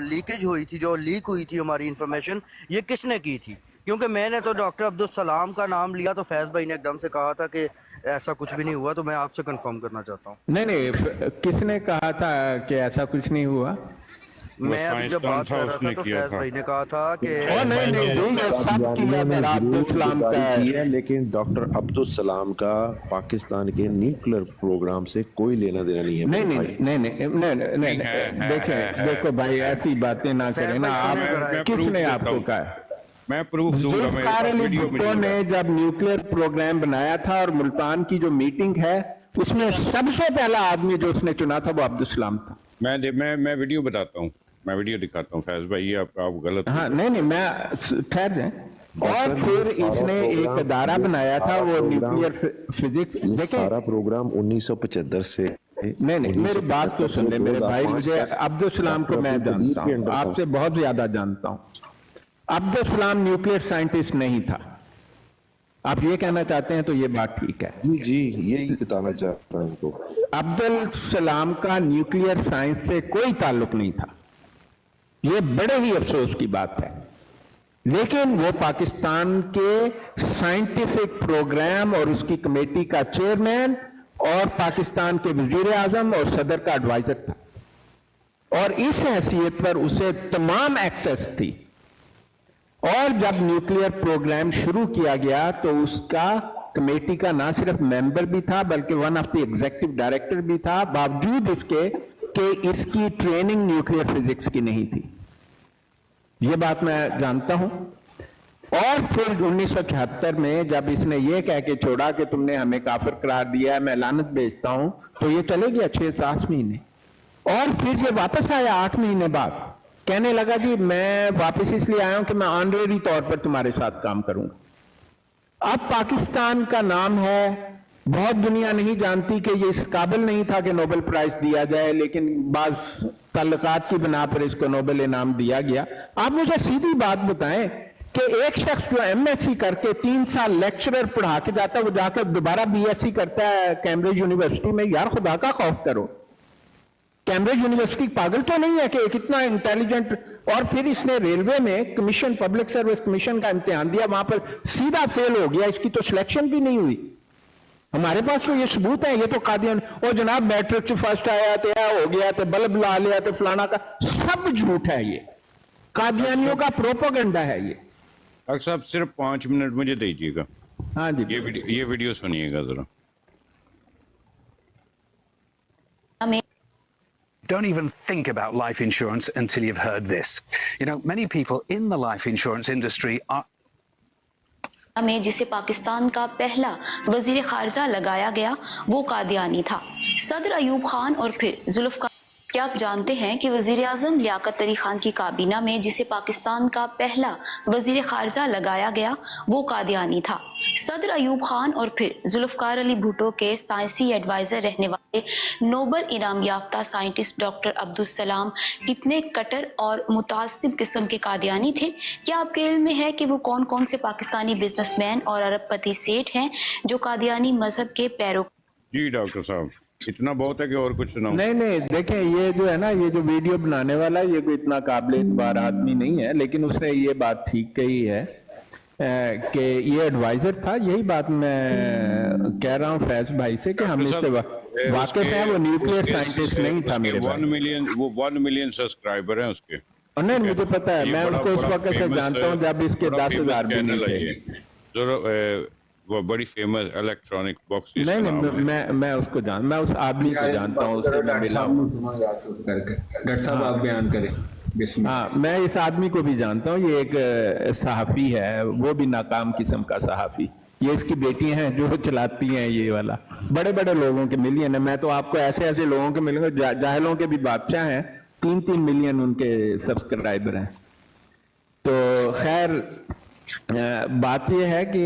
लीकेज हुई थी, जो लीक हुई थी हमारी इंफॉर्मेशन, ये किसने की थी? क्योंकि मैंने तो डॉक्टर अब्दुल सलाम का नाम लिया तो फैज़ भाई ने एकदम से कहा था कि ऐसा कुछ भी नहीं हुआ, तो मैं आपसे कंफर्म करना चाहता हूँ। नहीं, किसने कहा था कि ऐसा कुछ नहीं हुआ? मैं अभी जब बात कर रहा था तो फैज़ भाई ने कहा था कि लेकिन डॉक्टर अब्दुल सलाम का पाकिस्तान के न्यूक्लियर प्रोग्राम से कोई लेना देना नहीं है। नहीं, देखो भाई, ऐसी बातें ना करें ना आप। किसने आपको कहा? मैं प्रूफ दूंगा। जुल्फ़िकार अली भुट्टो ने जब न्यूक्लियर प्रोग्राम बनाया था और मुल्तान की जो मीटिंग है उसमें सबसे पहला आदमी जो उसने चुना था वो अब्दुल सलाम था। मैं वीडियो बताता हूँ, मैं वीडियो दिखाता हूँ फैज भाई, ये आप गलत। हाँ, नहीं, मैं ठहर जाए। और फिर इसने एक अदारा बनाया था वो न्यूक्लियर फिजिक्स। ये सारा प्रोग्राम 1975 से। नहीं, मेरी बात तो सुन ले मेरे भाई, मुझे अब्दुल सलाम को मैं जानता हूँ, आपसे बहुत ज्यादा जानता हूँ। अब्दुल सलाम न्यूक्लियर साइंटिस्ट नहीं था। आप ये कहना चाहते हैं तो ये बात ठीक है। जी, यही बताना चाह रहा हूं इनको। अब्दुल सलाम का न्यूक्लियर साइंस से कोई ताल्लुक नहीं था। ये बड़े ही अफसोस की बात है। लेकिन वो पाकिस्तान के साइंटिफिक प्रोग्राम और उसकी कमेटी का चेयरमैन और पाकिस्तान के वजीर आजम और सदर का एडवाइजर था, और इस हैसियत पर उसे तमाम एक्सेस थी। और जब न्यूक्लियर प्रोग्राम शुरू किया गया तो उसका कमेटी का ना सिर्फ मेंबर भी था बल्कि one of the executive director भी था, बावजूद इसके कि इसकी ट्रेनिंग न्यूक्लियर फिजिक्स की नहीं थी। ये बात मैं जानता हूं। और फिर 1976 में जब इसने ये कह के छोड़ा कि तुमने हमें काफिर करार दिया है, मैं लानत भेजता हूं, तो ये चले गया 6-7 महीने। और फिर ये वापस आया 8 महीने बाद, कहने लगा जी मैं वापस इसलिए आया हूं कि मैं ऑनरेरी तौर पर तुम्हारे साथ काम करूंगा। अब पाकिस्तान का नाम है, बहुत दुनिया नहीं जानती कि ये इस काबिल नहीं था कि नोबेल प्राइज दिया जाए, लेकिन बाज ताल्लुकात की बिना पर इसको नोबेल इनाम दिया गया। आप मुझे सीधी बात बताएं कि एक शख्स जो एमएससी करके 3 साल लेक्चरर पढ़ा के जाता है, वो जाकर दोबारा बीएससी करता है कैम्ब्रिज यूनिवर्सिटी में। यार खुदा का खौफ करो, कैम्ब्रिज यूनिवर्सिटी पागल तो नहीं है कि कितना इंटेलिजेंट। और फिर इसने रेलवे में कमीशन, पब्लिक सर्विस कमीशन का इम्तिहान दिया, वहां पर सीधा फेल हो गया, इसकी तो सिलेक्शन भी नहीं हुई। हमारे पास तो ये सबूत है। ये तो कादियान, ओ जनाब मैट्रिक च फर्स्ट आया तो यह हो गया, तो बल्ब ला लिया, तो फलाना का, सब झूठ है। ये कादियानियों का प्रोपेगेंडा है ये। डॉक्टर साहब सिर्फ 5 मिनट मुझे दीजिएगा। हाँ जी, ये वीडियो सुनिएगा जरा। Don't even think about life insurance until you've heard this. You know, many people in the life insurance industry are में जिसे पाकिस्तान का पहला वजीर खारजा लगाया गया वो कादियानी था, सदर अयूब खान और फिर जुल्फ़िकार। क्या आप जानते हैं कि वजीर आजम लियाकत अली खान की काबीना में जिसे पाकिस्तान का पहला वजीर खारजा लगाया गया वो कादियानी था, सदर अयूब खान और फिर जुल्फ़िकार अली भुट्टो के साइंसी एडवाइजर रहने वाले नोबल इनाम याफ्ता साइंटिस्ट डॉक्टर अब्दुल सलाम कितने कट्टर और मुतासिब किस्म के कादियानी थे? क्या आपके इल्म में है कि वो कौन कौन से पाकिस्तानी बिजनेसमैन और अरबपति सेठ हैं जो कादियानी मजहब के पैरोकार? जी डॉक्टर साहब, इतना बहुत है कि और कुछ सुनाऊं? नहीं, देखें, ये जो है ना, ये जो वीडियो बनाने वाला है, ये कोई इतना काबिल एतबार आदमी नहीं है, लेकिन उसने ये बात ठीक कही है कि ये एडवाइजर था। यही बात मैं कह रहा हूँ फैज भाई से कि हम इससे वाकिफ हैं। वो न्यूक्लियर साइंटिस्ट नहीं था मेरे भाई। 1 मिलियन सब्सक्राइबर हैं उसके। नहीं, मुझे पता है, मैं उसको उस वक्त से जानता हूँ जब इसके 10,000 भी नहीं थे। वो बड़ी फेमस इलेक्ट्रॉनिक बॉक्स। नहीं, मैं उसको मैं उस आदमी को जानता हूँ, उससे मैं मिला हूँ। डॉक्टर साहब आप बयान करें। हाँ, मैं इस आदमी को भी जानता हूँ। ये एक सहाफ़ी है, वो भी नाकाम किस्म का सहाफ़ी। ये इसकी बेटियां हैं जो चलाती हैं ये वाला। बड़े बड़े लोगों के मिलियन है। मैं तो आपको ऐसे ऐसे लोगों के मिलूंगा, जाहिलों के भी बादशाह हैं, 3-3 मिलियन उनके सब्सक्राइबर हैं। तो खैर, बात यह है कि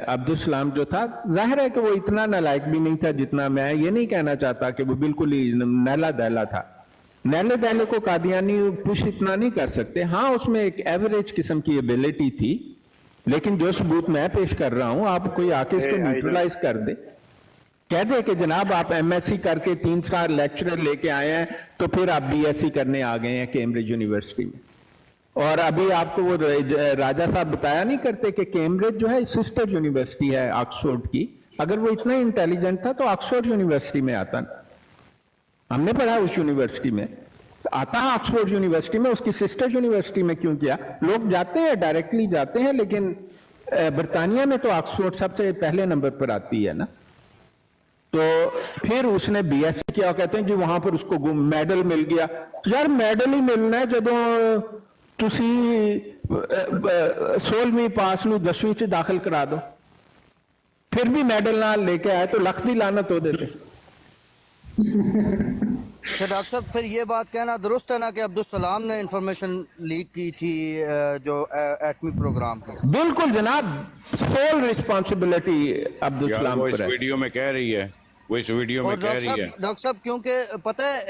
अब्दुल सलाम जो था, जाहिर है कि वो इतना नालायक भी नहीं था जितना, मैं ये नहीं कहना चाहता कि वो बिल्कुल ही नैला दैला था। नैले दैले को कादियानी पुश इतना नहीं कर सकते। हाँ, उसमें एक एवरेज किस्म की एबिलिटी थी, लेकिन जो सबूत मैं पेश कर रहा हूं, आप कोई आके इसको न्यूट्रलाइज कर दे, कह दे कि जनाब आप एमएससी करके 3 स्टार लेक्चरर लेके आए हैं, तो फिर आप बीएससी करने आ गए हैं कैम्ब्रिज यूनिवर्सिटी में। और अभी आपको वो राजा साहब बताया नहीं करते कि कैम्ब्रिज जो है सिस्टर यूनिवर्सिटी है ऑक्सफोर्ड की। अगर वो इतना इंटेलिजेंट था तो ऑक्सफोर्ड यूनिवर्सिटी में आता ना, हमने पढ़ा उस यूनिवर्सिटी में, आता है ऑक्सफोर्ड यूनिवर्सिटी में, उसकी सिस्टर यूनिवर्सिटी में क्यों किया? लोग जाते हैं, डायरेक्टली जाते हैं, लेकिन बरतानिया में तो ऑक्सफोर्ड सबसे पहले नंबर पर आती है ना। तो फिर उसने बीएससी किया, कहते हैं कि वहां पर उसको मेडल मिल गया। यार मेडल ही मिलना है ਜਦੋਂ ਤੁਸੀਂ 16ਵੀਂ ਪਾਸ ਨੂੰ 10ਵੀਂ ਚ ਦਾਖਲ ਕਰਾ ਦੋ, ਫਿਰ ਵੀ ਮੈਡਲ ਨਾਲ ਲੈ ਕੇ ਆਏ तो ਲੱਖ ਦੀ ਲਾਨਤ ਉਹਦੇ ਤੇ। अच्छा डॉक्टर साहब, फिर ये बात कहना दुरुस्त है ना कि अब्दुल सलाम ने इंफॉर्मेशन लीक की थी जो एटमी प्रोग्राम की? बिल्कुल जनाब, सोल रिस्पॉन्सिबिलिटी अब्दुल सलाम पर है। इस वीडियो में कह रही है, वो इस वीडियो में कह रही है। डॉक्टर साहब, क्योंकि पता है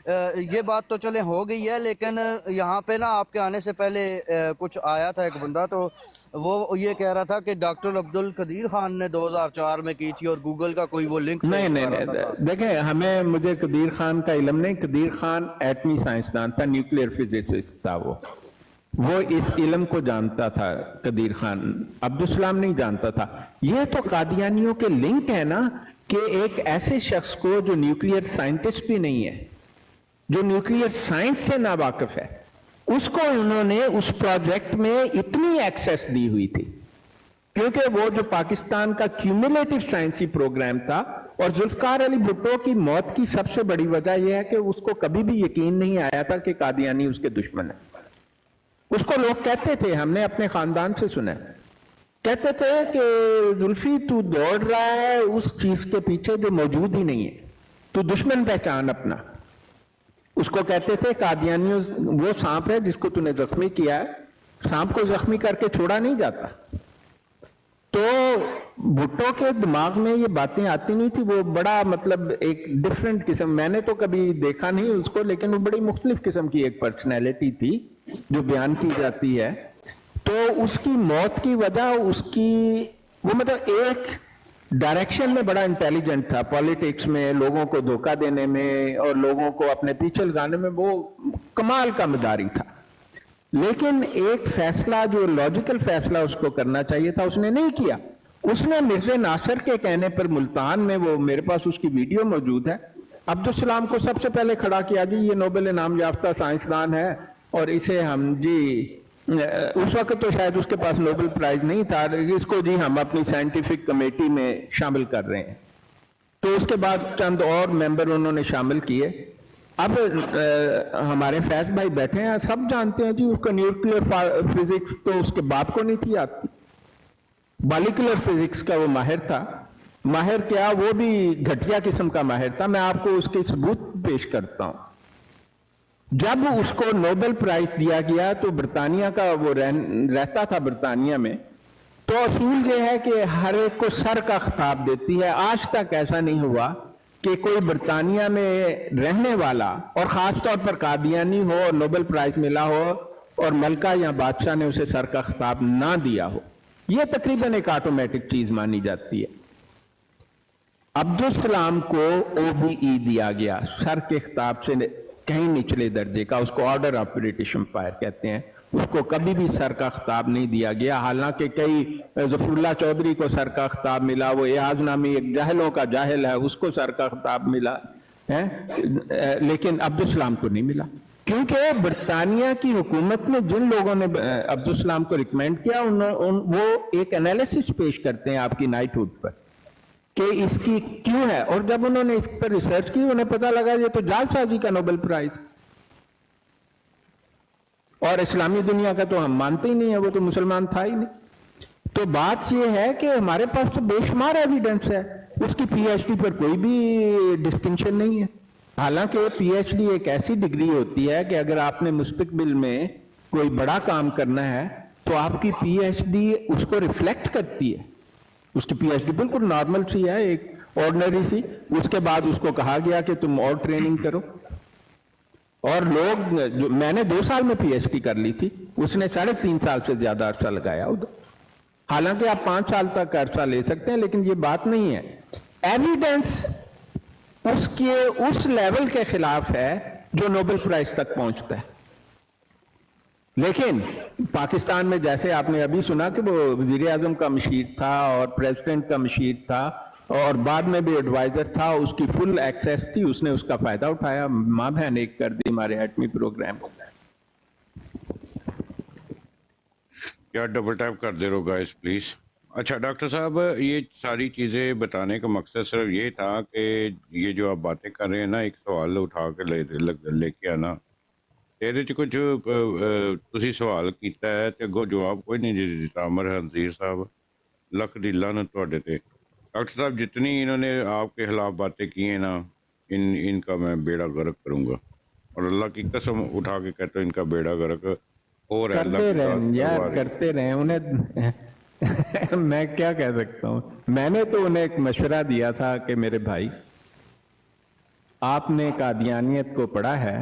ये बात तो चले हो गई है, लेकिन यहाँ पे ना आपके आने से पहले कुछ आया था एक बंदा, तो वो ये कह रहा था कि डॉक्टर अब्दुल कदीर खान ने 2004 में की थी और गूगल का कोई वो लिंक नहीं, देखें, मुझे कदीर खान का इल्म नहीं। कदीर खान एटमी साइंसदान था, न्यूक्लियर फिजिसिस्ट था। वो इस इल्म को जानता था कदीर खान, अब्दुल सलाम नहीं जानता था। ये तो कादियानियों के लिंक है ना कि एक ऐसे शख्स को जो न्यूक्लियर साइंटिस्ट भी नहीं है, जो न्यूक्लियर साइंस से नावाकिफ है, उसको उन्होंने उस प्रोजेक्ट में इतनी एक्सेस दी हुई थी, क्योंकि वो जो पाकिस्तान का क्यूमुलेटिव साइंसी प्रोग्राम था। और जुल्फकार अली भुट्टो की मौत की सबसे बड़ी वजह यह है कि उसको कभी भी यकीन नहीं आया था कि कादियानी उसके दुश्मन है। उसको लोग कहते थे, हमने अपने खानदान से सुना, कहते थे कि जुल्फी तू दौड़ रहा है उस चीज के पीछे जो मौजूद ही नहीं है, तू दुश्मन पहचान अपना। उसको कहते थे कादियानियों, वो सांप है जिसको तूने जख्मी किया है, सांप को जख्मी करके छोड़ा नहीं जाता। तो भुट्टो के दिमाग में ये बातें आती नहीं थी। वो बड़ा मतलब एक डिफरेंट किस्म, मैंने तो कभी देखा नहीं उसको, लेकिन वो बड़ी मुख्तलिफ किस्म की एक पर्सनैलिटी थी जो बयान की जाती है। तो उसकी मौत की वजह उसकी, वो मतलब एक डायरेक्शन में बड़ा इंटेलिजेंट था, पॉलिटिक्स में, लोगों को धोखा देने में और लोगों को अपने पीछे लगाने में वो कमाल का मदारी था। लेकिन एक फैसला, जो लॉजिकल फैसला उसको करना चाहिए था, उसने नहीं किया। उसने मिर्ज़ा नासिर के कहने पर मुल्तान में, वो मेरे पास उसकी वीडियो मौजूद है, अब्दुल सलाम को सबसे पहले खड़ा किया, जी ये नोबेल इनाम याफ्ता साइंसदान है और इसे हम जी, उस वक्त तो शायद उसके पास नोबेल प्राइज नहीं था, इसको जी हम अपनी साइंटिफिक कमेटी में शामिल कर रहे हैं। तो उसके बाद चंद और मेंबर उन्होंने शामिल किए। अब हमारे फैज भाई बैठे हैं, सब जानते हैं जी उसका न्यूक्लियर फिजिक्स तो उसके बाप को नहीं थी आती। मॉलिक्यूलर फिजिक्स का वो माहिर था। माहिर क्या, वो भी घटिया किस्म का माहिर था। मैं आपको उसके सबूत पेश करता हूं। जब उसको नोबेल प्राइज दिया गया तो बरतानिया का वो रहता था बरतानिया में, तो असूल ये है कि हर एक को सर का खिताब देती है। आज तक ऐसा नहीं हुआ कि कोई बरतानिया में रहने वाला और खास तौर पर कादियानी हो और नोबेल प्राइज मिला हो और मलका या बादशाह ने उसे सर का खिताब ना दिया हो। यह तकरीबन एक ऑटोमेटिक चीज मानी जाती है। अब्दुल सलाम को OBE दिया गया, सर के खिताब से कहीं निचले दर्जे का, उसको ऑर्डर ऑफ ब्रिटिश एम्पायर कहते हैं। उसको कभी भी सर का खिताब नहीं दिया गया। हालांकि कई, ज़फ़रुल्लाह चौधरी को सर का खिताब मिला, वो एआज नामी एक जाहिलों का जाहिल है, उसको सर का खिताब मिला है, लेकिन अब्दुल सलाम को नहीं मिला। क्योंकि बरतानिया की हुकूमत ने जिन लोगों ने अब्दुल सलाम को रिकमेंड किया, वो एक एनालिसिस पेश करते हैं आपकी नाइटहुड पर कि इसकी क्यों है। और जब उन्होंने इस पर रिसर्च की, उन्हें पता लगा ये तो जालसाजी का नोबेल प्राइज, और इस्लामी दुनिया का तो हम मानते ही नहीं है, वो तो मुसलमान था ही नहीं। तो बात ये है कि हमारे पास तो बेशुमार एविडेंस है। उसकी PhD पर कोई भी डिस्टिंक्शन नहीं है। हालांकि PhD एक ऐसी डिग्री होती है कि अगर आपने मुस्तकबिल में कोई बड़ा काम करना है तो आपकी पीएचडी उसको रिफ्लेक्ट करती है। उसकी पीएचडी बिल्कुल नॉर्मल सी है, एक ऑर्डिनरी सी। उसके बाद उसको कहा गया कि तुम और ट्रेनिंग करो, और लोग जो, मैंने 2 साल में पीएचडी कर ली थी, उसने 3.5 साल से ज्यादा अरसा लगाया उधर। हालांकि आप 5 साल तक अरसा ले सकते हैं, लेकिन ये बात नहीं है। एविडेंस उसके उस लेवल के खिलाफ है जो नोबेल प्राइज तक पहुंचता है। लेकिन पाकिस्तान में जैसे आपने अभी सुना कि वो वजीर आजम का मशीर था और प्रेसिडेंट का मशीर था और बाद में भी एडवाइजर था, उसकी फुल एक्सेस थी, उसने उसका फायदा उठाया, माँ बहन एक कर दी हमारे एटमी प्रोग्राम को। क्या डबल टैप कर दे रहो गाइस प्लीज। अच्छा डॉक्टर साहब, ये सारी चीज़ें बताने का मकसद सिर्फ ये था कि ये जो आप बातें कर रहे हैं ना, एक सवाल उठा के लेके आना, ਇਹਦੇ 'ਚ ਕੁਝ ਤੁਸੀਂ ਸਵਾਲ ਕੀਤਾ ਹੈ ਤੇ ਅੱਗੋਂ ਜਵਾਬ ਕੋਈ नहीं ਦਿੱਤਾ। अमर हंजीर साहब, लख दी लानत ਤੁਹਾਡੇ ਤੇ। डॉक्टर साहब, जितनी इन्होंने आपके खिलाफ बातें की हैं ना, इनका मैं बेड़ा गर्क करूंगा, और अल्लाह की कसम उठा के कहता हूँ इनका बेड़ा गर्क हो रहा है। करते रहे यार, करते रहे। उन्हें मैं क्या कह सकता हूँ। मैंने तो उन्हें एक मशवरा दिया था कि मेरे भाई, आपने कादियानियत को पढ़ा है,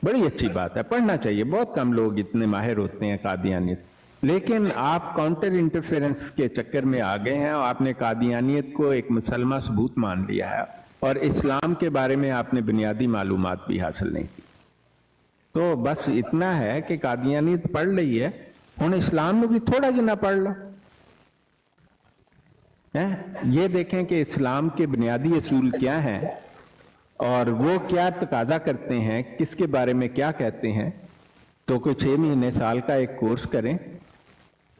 बड़ी अच्छी बात है, पढ़ना चाहिए, बहुत कम लोग इतने माहिर होते हैं कादियानियत, लेकिन आप काउंटर इंटरफेरेंस के चक्कर में आ गए हैं और आपने कादियानियत को एक मुसलमा सबूत मान लिया है और इस्लाम के बारे में आपने बुनियादी मालूमात भी हासिल नहीं की। तो बस इतना है कि कादियानियत पढ़ ली है, हुण इस्लाम में भी थोड़ा जिना पढ़ लो। ये देखें कि इस्लाम के बुनियादी असूल क्या हैं और वो क्या तकाजा करते हैं, किसके बारे में क्या कहते हैं। तो कोई 6 महीने साल का एक कोर्स करें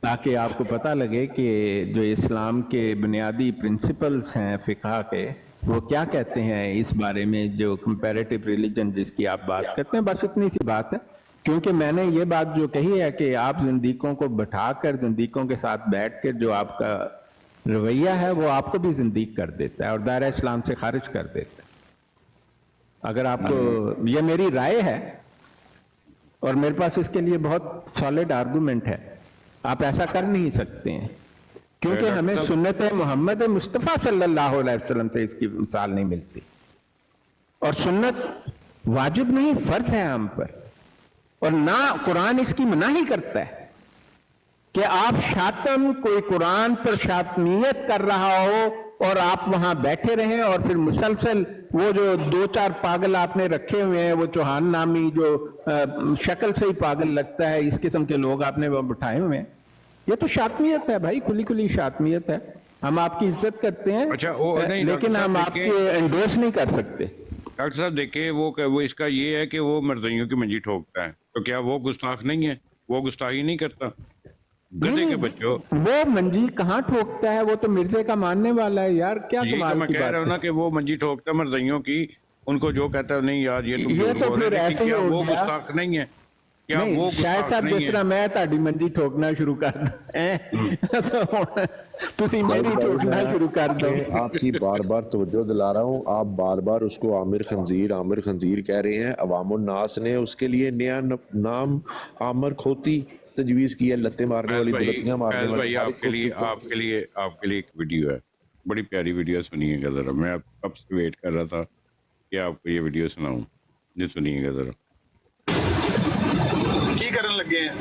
ताकि आपको पता लगे कि जो इस्लाम के बुनियादी प्रिंसिपल्स हैं फ़िक़्ह के, वो क्या कहते हैं इस बारे में, जो कंपैरेटिव रिलीजन जिसकी आप बात करते हैं। बस इतनी सी बात है, क्योंकि मैंने ये बात जो कही है कि आप ज़िंदीकों को बैठाकर ज़िंदीकों के साथ बैठ कर जो आपका रवैया है वो आपको भी ज़िंदीक कर देता है और दायरा इस्लाम से खारिज कर देता है। अगर आपको, ये मेरी राय है और मेरे पास इसके लिए बहुत सॉलिड आर्गुमेंट है, आप ऐसा कर नहीं सकते हैं, क्योंकि हमें सुन्नत मोहम्मद मुस्तफ़ा सल्लल्लाहु अलैहि वसल्लम से इसकी मिसाल नहीं मिलती। और सुन्नत वाजिब नहीं, फर्ज है हम पर, और ना कुरान इसकी मनाही करता है कि आप शातम, कोई कुरान पर शातमियत कर रहा हो और आप वहां बैठे रहें और फिर मुसलसल वो जो 2-4 पागल आपने रखे हुए हैं, वो चौहान नामी जो शक्ल से ही पागल लगता है, इस किस्म के लोग आपने वो बिठाए हुए हैं। ये तो शातमियत है भाई, खुली खुली शातमियत है। हम आपकी इज्जत करते हैं, अच्छा, नहीं, लेकिन हम आपके एंडोर्स नहीं कर सकते। डॉक्टर साहब देखिए, वो इसका ये है कि वो मर्जियों की मंजी ठोकता है, तो क्या वो गुस्ताख नहीं है? वो गुस्ताखी नहीं करता? गधे के बच्चों, वो मंजी कहाँ ठोकता है? वो तो मिर्जे का मानने वाला है यार, क्या यही तो मैं कह रहा हूँ ना कि वो मंजी ठोकता है मर्जियों की। उनको जो कहता है नहीं यार ये तुम तो फिर ऐसे ही वो गुस्ताख नहीं है? क्या नहीं, वो शायद साहब जिस तरह मैं ताड़ी मंजी ठोकना शुरू कर तुसी मेरी ठोकना शुरू कर दो। आपकी बार बार तवज्जो दिला रहा हूँ, आप बार बार उसको आमिर खंजीर कह रहे हैं। अवामुन नास ने उसके लिए नया नाम आमिर खोती तजवीज की है, लत्ते मारने वाली, दुलतियां मारने वाली। आपके लिए एक वीडियो है, बड़ी प्यारी वीडियो, सुनिएगा जरा। मैं कब से वेट कर रहा था कि आपको ये वीडियो सुनाऊं, जी सुनिएगा जरा। की करन लगे हैं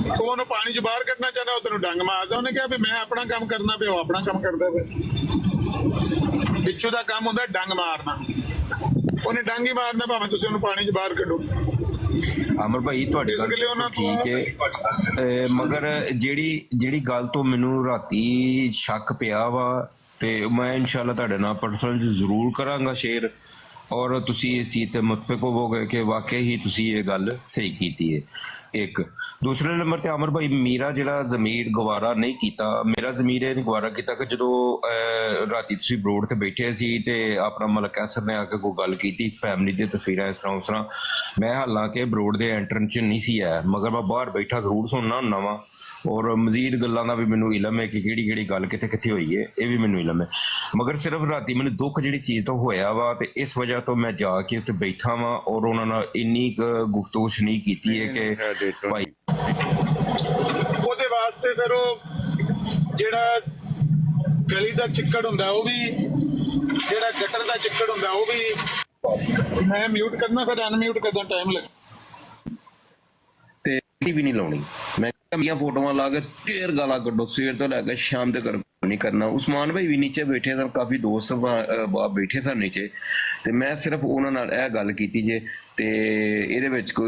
तो ਉਹਨੂੰ ਪਾਣੀ ਚ ਬਾਹਰ ਕੱਢਣਾ ਚਾਹਨਾ, ਉਹ ਤੈਨੂੰ ਡੰਗ ਮਾਰਦਾ। ਉਹਨੇ ਕਿਹਾ ਵੀ ਮੈਂ ਆਪਣਾ ਕੰਮ ਕਰਨਾ ਪਿਆ, ਉਹ ਆਪਣਾ ਕੰਮ ਕਰਦਾ ਪਿਆ। ਪਿੱਛੋਂ ਦਾ ਕੰਮ ਹੁੰਦਾ ਡੰਗ ਮਾਰਨਾ, ਉਹਨੇ ਡੰਗ ਹੀ ਮਾਰਨਾ ਭਾਵੇਂ ਤੁਸੀਂ ਉਹਨੂੰ ਪਾਣੀ ਚ ਬਾਹਰ ਕੱਢੋ। ਅਮਰ ਭਾਈ ਤੁਹਾਡੀ ਗੱਲ ਠੀਕ ਹੈ, ਮਗਰ ਜਿਹੜੀ ਗੱਲ ਤੋਂ ਮੈਨੂੰ ਰਾਤੀ ਸ਼ੱਕ ਪਿਆ ਵਾ, ਤੇ ਮੈਂ ਇਨਸ਼ਾਅੱਲਾ ਤੁਹਾਡੇ ਨਾਲ ਪਰਸਨਲ ਜ਼ਰੂਰ ਕਰਾਂਗਾ ਸ਼ੇਅਰ, ਔਰ ਤੁਸੀਂ ਇਸ ਚੀਜ਼ ਤੇ ਮੁਤਫਿਕ ਹੋਵੋਗੇ ਕਿ ਵਾਕਈ ਹੀ ਤੁਸੀਂ ਇਹ ਗੱਲ ਸਹੀ ਕੀਤੀ ਹੈ। ਇੱਕ ਦੂਸਰੇ ਨੰਬਰ ਤੇ ਅਮਰ ਭਾਈ, ਮੇਰਾ ਜਿਹੜਾ ਜ਼ਮੀਰ ਗਵਾਰਾ ਨਹੀਂ ਕੀਤਾ, ਮੇਰਾ ਜ਼ਮੀਰ ਇਹ ਨਹੀਂ ਗਵਾਰਾ ਕੀਤਾ ਕਿ ਜਦੋਂ ਰਾਤੀ ਤੁਸੀਂ ਬਰੋਡ ਤੇ ਬੈਠੇ ਸੀ ਤੇ ਆਪਣਾ ਮਲਕ ਕੈਸਰ ਨੇ ਆ ਕੇ ਕੋਈ ਗੱਲ ਕੀਤੀ, ਫੈਮਿਲੀ ਦੀਆਂ ਤਸਵੀਰਾਂ ਇਸ ਤਰ੍ਹਾਂ ਮੈਂ ਹਾਲਾਂਕਿ ਬਰੋਡ ਦੇ ਐਂਟਰਨ ਚ ਨਹੀਂ ਸੀ ਆਇਆ, ਮਗਰ ਮੈਂ ਬਾਹਰ ਬੈਠਾ ਜ਼ਰੂਰ ਸੁਣਨਾ ਹੁੰਦਾ ਵਾਂ, ਔਰ ਮਜ਼ੀਦ ਗੱਲਾਂ ਦਾ ਵੀ ਮੈਨੂੰ ਇਲਮ ਹੈ ਕਿ ਕਿਹੜੀ ਗੱਲ ਕਿੱਥੇ ਹੋਈ ਹੈ, ਇਹ ਵੀ ਮੈਨੂੰ ਇਲਮ ਹੈ। ਮਗਰ ਸਿਰਫ ਰਾਤੀ ਮੈਨੂੰ ਦੁੱਖ ਜਿਹੜੀ ਚੀਜ਼ ਤੋਂ ਹੋਇਆ ਵਾ, ਤੇ ਇਸ ਵਜ੍ਹਾ ਤੋਂ ਮੈਂ ਜਾ ਕੇ ਉੱਥੇ ਬੈਠਾ ਵਾਂ ਔਰ ਉਹਨਾਂ ਨਾਲ ਇੰਨੀ ਗੁਫ਼ਤਗੂ ਸ਼ਨੀ ਕੀਤੀ ਹੈ ਕਿ ਭਾਈ ਉਹਦੇ ਵਾਸਤੇ ਫਿਰ ਉਹ ਜਿਹੜਾ ਗਲੀ ਦਾ ਚਿੱਕੜ ਹੁੰਦਾ ਉਹ ਵੀ, ਜਿਹੜਾ ਗਟਰ ਦਾ ਚਿੱਕੜ ਹੁੰਦਾ ਉਹ ਵੀ। ਮੈਂ ਮਿਊਟ ਕਰਨਾ ਫਿਰ ਅਨਮਿਊਟ ਕਰਦਾ, ਟਾਈਮ ਲੱਗ। ਤੇ ਵੀ ਨਹੀਂ ਲਾਉਣੀ, ਮੈਂ ਮੀਆਂ ਫੋਟੋਆਂ ਲਾ ਕੇ ਢੇਰ ਗਾਲਾਂ ਕੱਢੋ ਸਵੇਰ ਤੋਂ ਲੈ ਕੇ ਸ਼ਾਮ ਤੱਕ ਨਹੀਂ ਕਰਨਾ। ਉਸਮਾਨ ਭਾਈ ਵੀ ਨੀਚੇ ਬੈਠੇ ਸਨ, ਕਾਫੀ ਦੋਸਤ ਬੈਠੇ ਸਨ ਨੀਚੇ, ਤੇ ਮੈਂ ਸਿਰਫ ਉਹਨਾਂ ਨਾਲ ਇਹ ਗੱਲ ਕੀਤੀ ਜੇ, ਤੇ ਇਹਦੇ ਵਿੱਚ ਕੋਈ